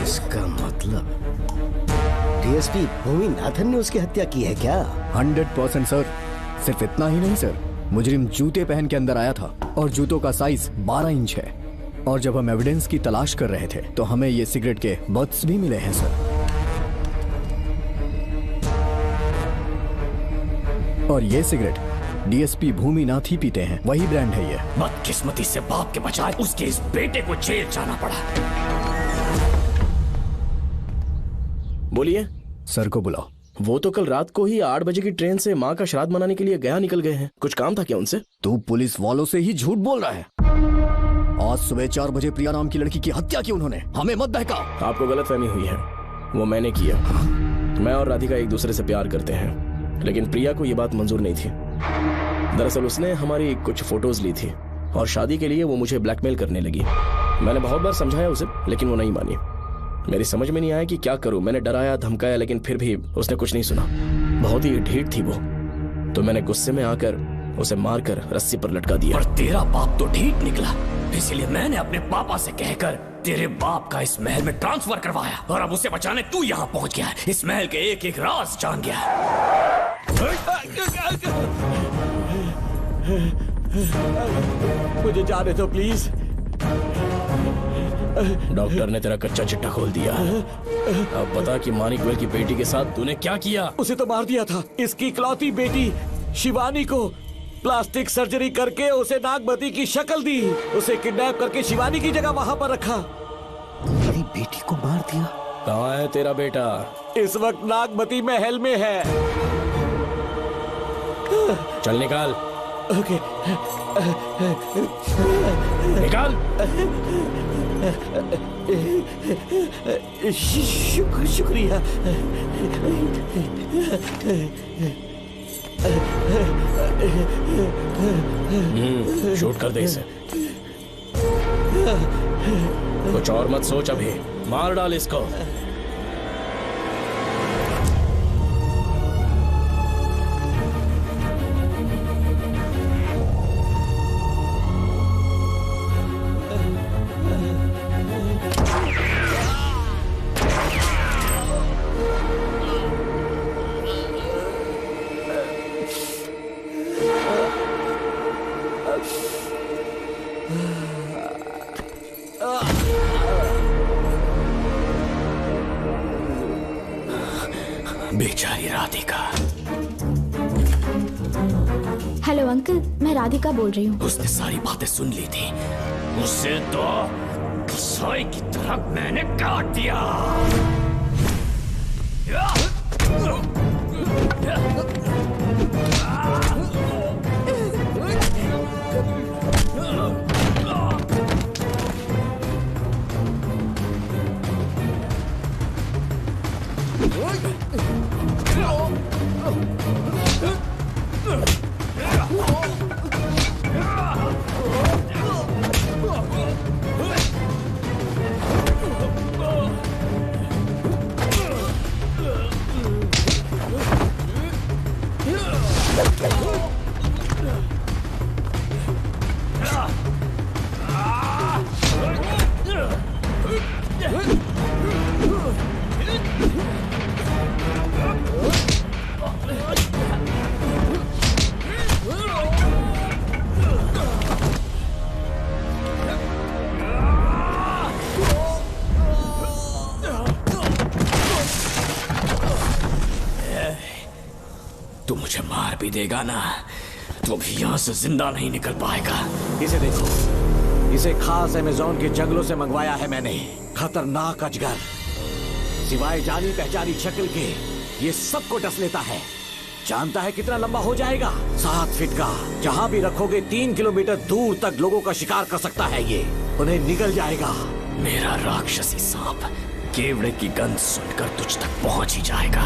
इसका मतलब डीएसपी भूमि नाथन ने उसकी हत्या की है क्या? 100% सर। सिर्फ इतना ही नहीं सर, मुजरिम जूते पहन के अंदर आया था और जूतों का साइज 12 इंच है। और जब हम एविडेंस की तलाश कर रहे थे तो हमें ये सिगरेट के बट्स भी मिले हैं सर। और ये सिगरेट डीएसपी भूमि नाथ ही पीते हैं, वही ब्रांड है ये। बदकिस्मती से बाप के बजाय उसके इस बेटे को जेल जाना पड़ा। बोलिए। सर को बुलाओ। वो तो कल रात को ही 8 बजे की ट्रेन से माँ का श्राद्ध मनाने के लिए गया निकल गए हैं। कुछ काम था क्या उनसे? तू पुलिस वालों से ही झूठ बोल रहा है। आज सुबह 4 बजे प्रिया नाम की लड़की की हत्या की उन्होंने। हमें मत बहका। आपको गलतफहमी हुई है, वो मैंने किया। मैं और राधिका एक दूसरे से प्यार करते हैं, लेकिन प्रिया को ये बात मंजूर नहीं थी। दरअसल उसने हमारी कुछ फोटोज ली थी और शादी के लिए वो मुझे ब्लैकमेल करने लगी। मैंने बहुत बार समझाया उसे, लेकिन वो नहीं मानी। मेरी समझ में नहीं आया कि क्या करूं। मैंने डराया धमकाया, लेकिन फिर भी उसने कुछ नहीं सुना। बहुत ही ढीठ थी वो, तो मैंने गुस्से में आकर उसे मारकर रस्सी पर लटका दिया। और तेरा बाप तो ढीठ निकला, इसीलिए मैंने अपने पापा से कहकर तेरे बाप का इस महल में ट्रांसफर करवाया, और अब उसे बचाने तू यहाँ पहुँच गया है। इस महल के एक एक राज जान गया है। मुझे जाने दो प्लीज। डॉक्टर ने तेरा कच्चा चिट्ठा खोल दिया। अब बता कि मानिकवेल की बेटी के साथ तूने क्या किया? उसे तो मार दिया था। इसकी इकलौती बेटी शिवानी को प्लास्टिक सर्जरी करके उसे नागमती की शक्ल दी। उसे किडनैप करके शिवानी की जगह वहां पर रखा। मेरी बेटी को मार दिया? कहाँ है तेरा बेटा? इस वक्त नागमती महल में है। चल निकाल। ओके। निकाल। शुक्रिया। शूट कर दे इसे। कुछ और मत सोच, अभी मार डाल इसको। बेचारी राधिका। हेलो अंकल, मैं राधिका बोल रही हूँ। उसने सारी बातें सुन ली थी। उसे तो कसाई की तरह मैंने काट दिया। तू मुझे मार भी देगा ना, तो भी यहाँ से जिंदा नहीं निकल पाएगा। इसे देखो, इसे खास अमेज़न के जंगलों से मंगवाया है मैंने। खतरनाक अजगर, सिवाय जानी पहचानी शक्ल के ये सबको डस लेता है। जानता है कितना लंबा हो जाएगा? 7 फीट का। जहाँ भी रखोगे 3 किलोमीटर दूर तक लोगों का शिकार कर सकता है ये। उन्हें निगल जाएगा। मेरा राक्षसी सांप केवड़े की गंध सुनकर तुझ तक पहुंच ही जाएगा।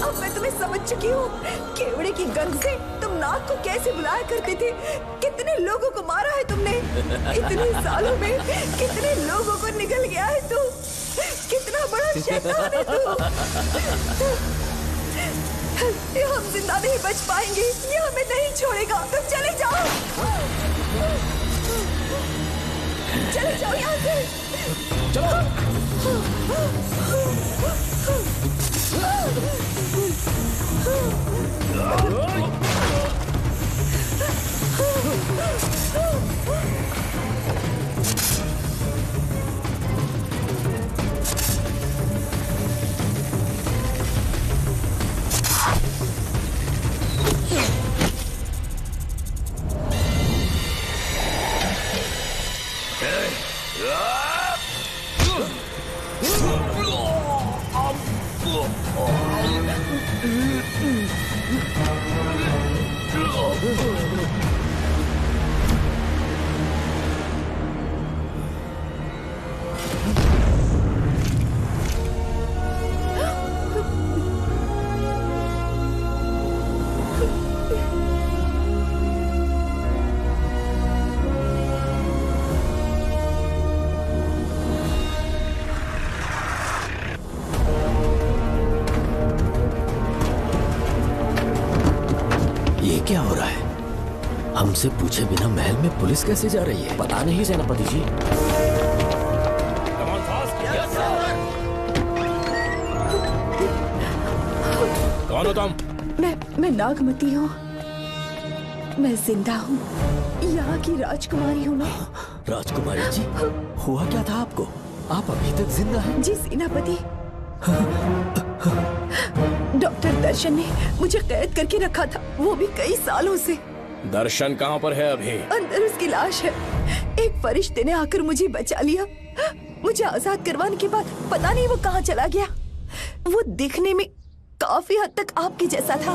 अब मैं तुम्हें समझ चुकी हूँ। केवड़े की गंध से तुम नाग को कैसे बुलाया करते थे। कितने लोगों को मारा है तुमने। इतने सालों में कितने लोगों को निगल गया है तू। कितना बड़ा शैतान है तू। हम जिंदा नहीं बच पाएंगे। ये हमें नहीं छोड़ेगा। तुम चले जाओ, चले जाओ यहाँ से। क्या हो रहा है? हमसे पूछे बिना महल में पुलिस कैसे जा रही है? पता नहीं सेनापति जी। कौन हो तुम? मैं नागमती हूँ। मैं जिंदा हूँ। यहाँ की राजकुमारी हूँ मैं। राजकुमारी जी, हुआ क्या था आपको? आप अभी तक जिंदा हैं? जी सेनापति। डॉक्टर दर्शन ने मुझे कैद करके रखा था, वो भी कई सालों से। दर्शन कहाँ पर है अभी? अंदर उसकी लाश है। एक फरिश्ते ने आकर मुझे बचा लिया। मुझे आजाद करवाने के बाद पता नहीं वो कहाँ चला गया। वो दिखने में काफी हद तक आपके जैसा था।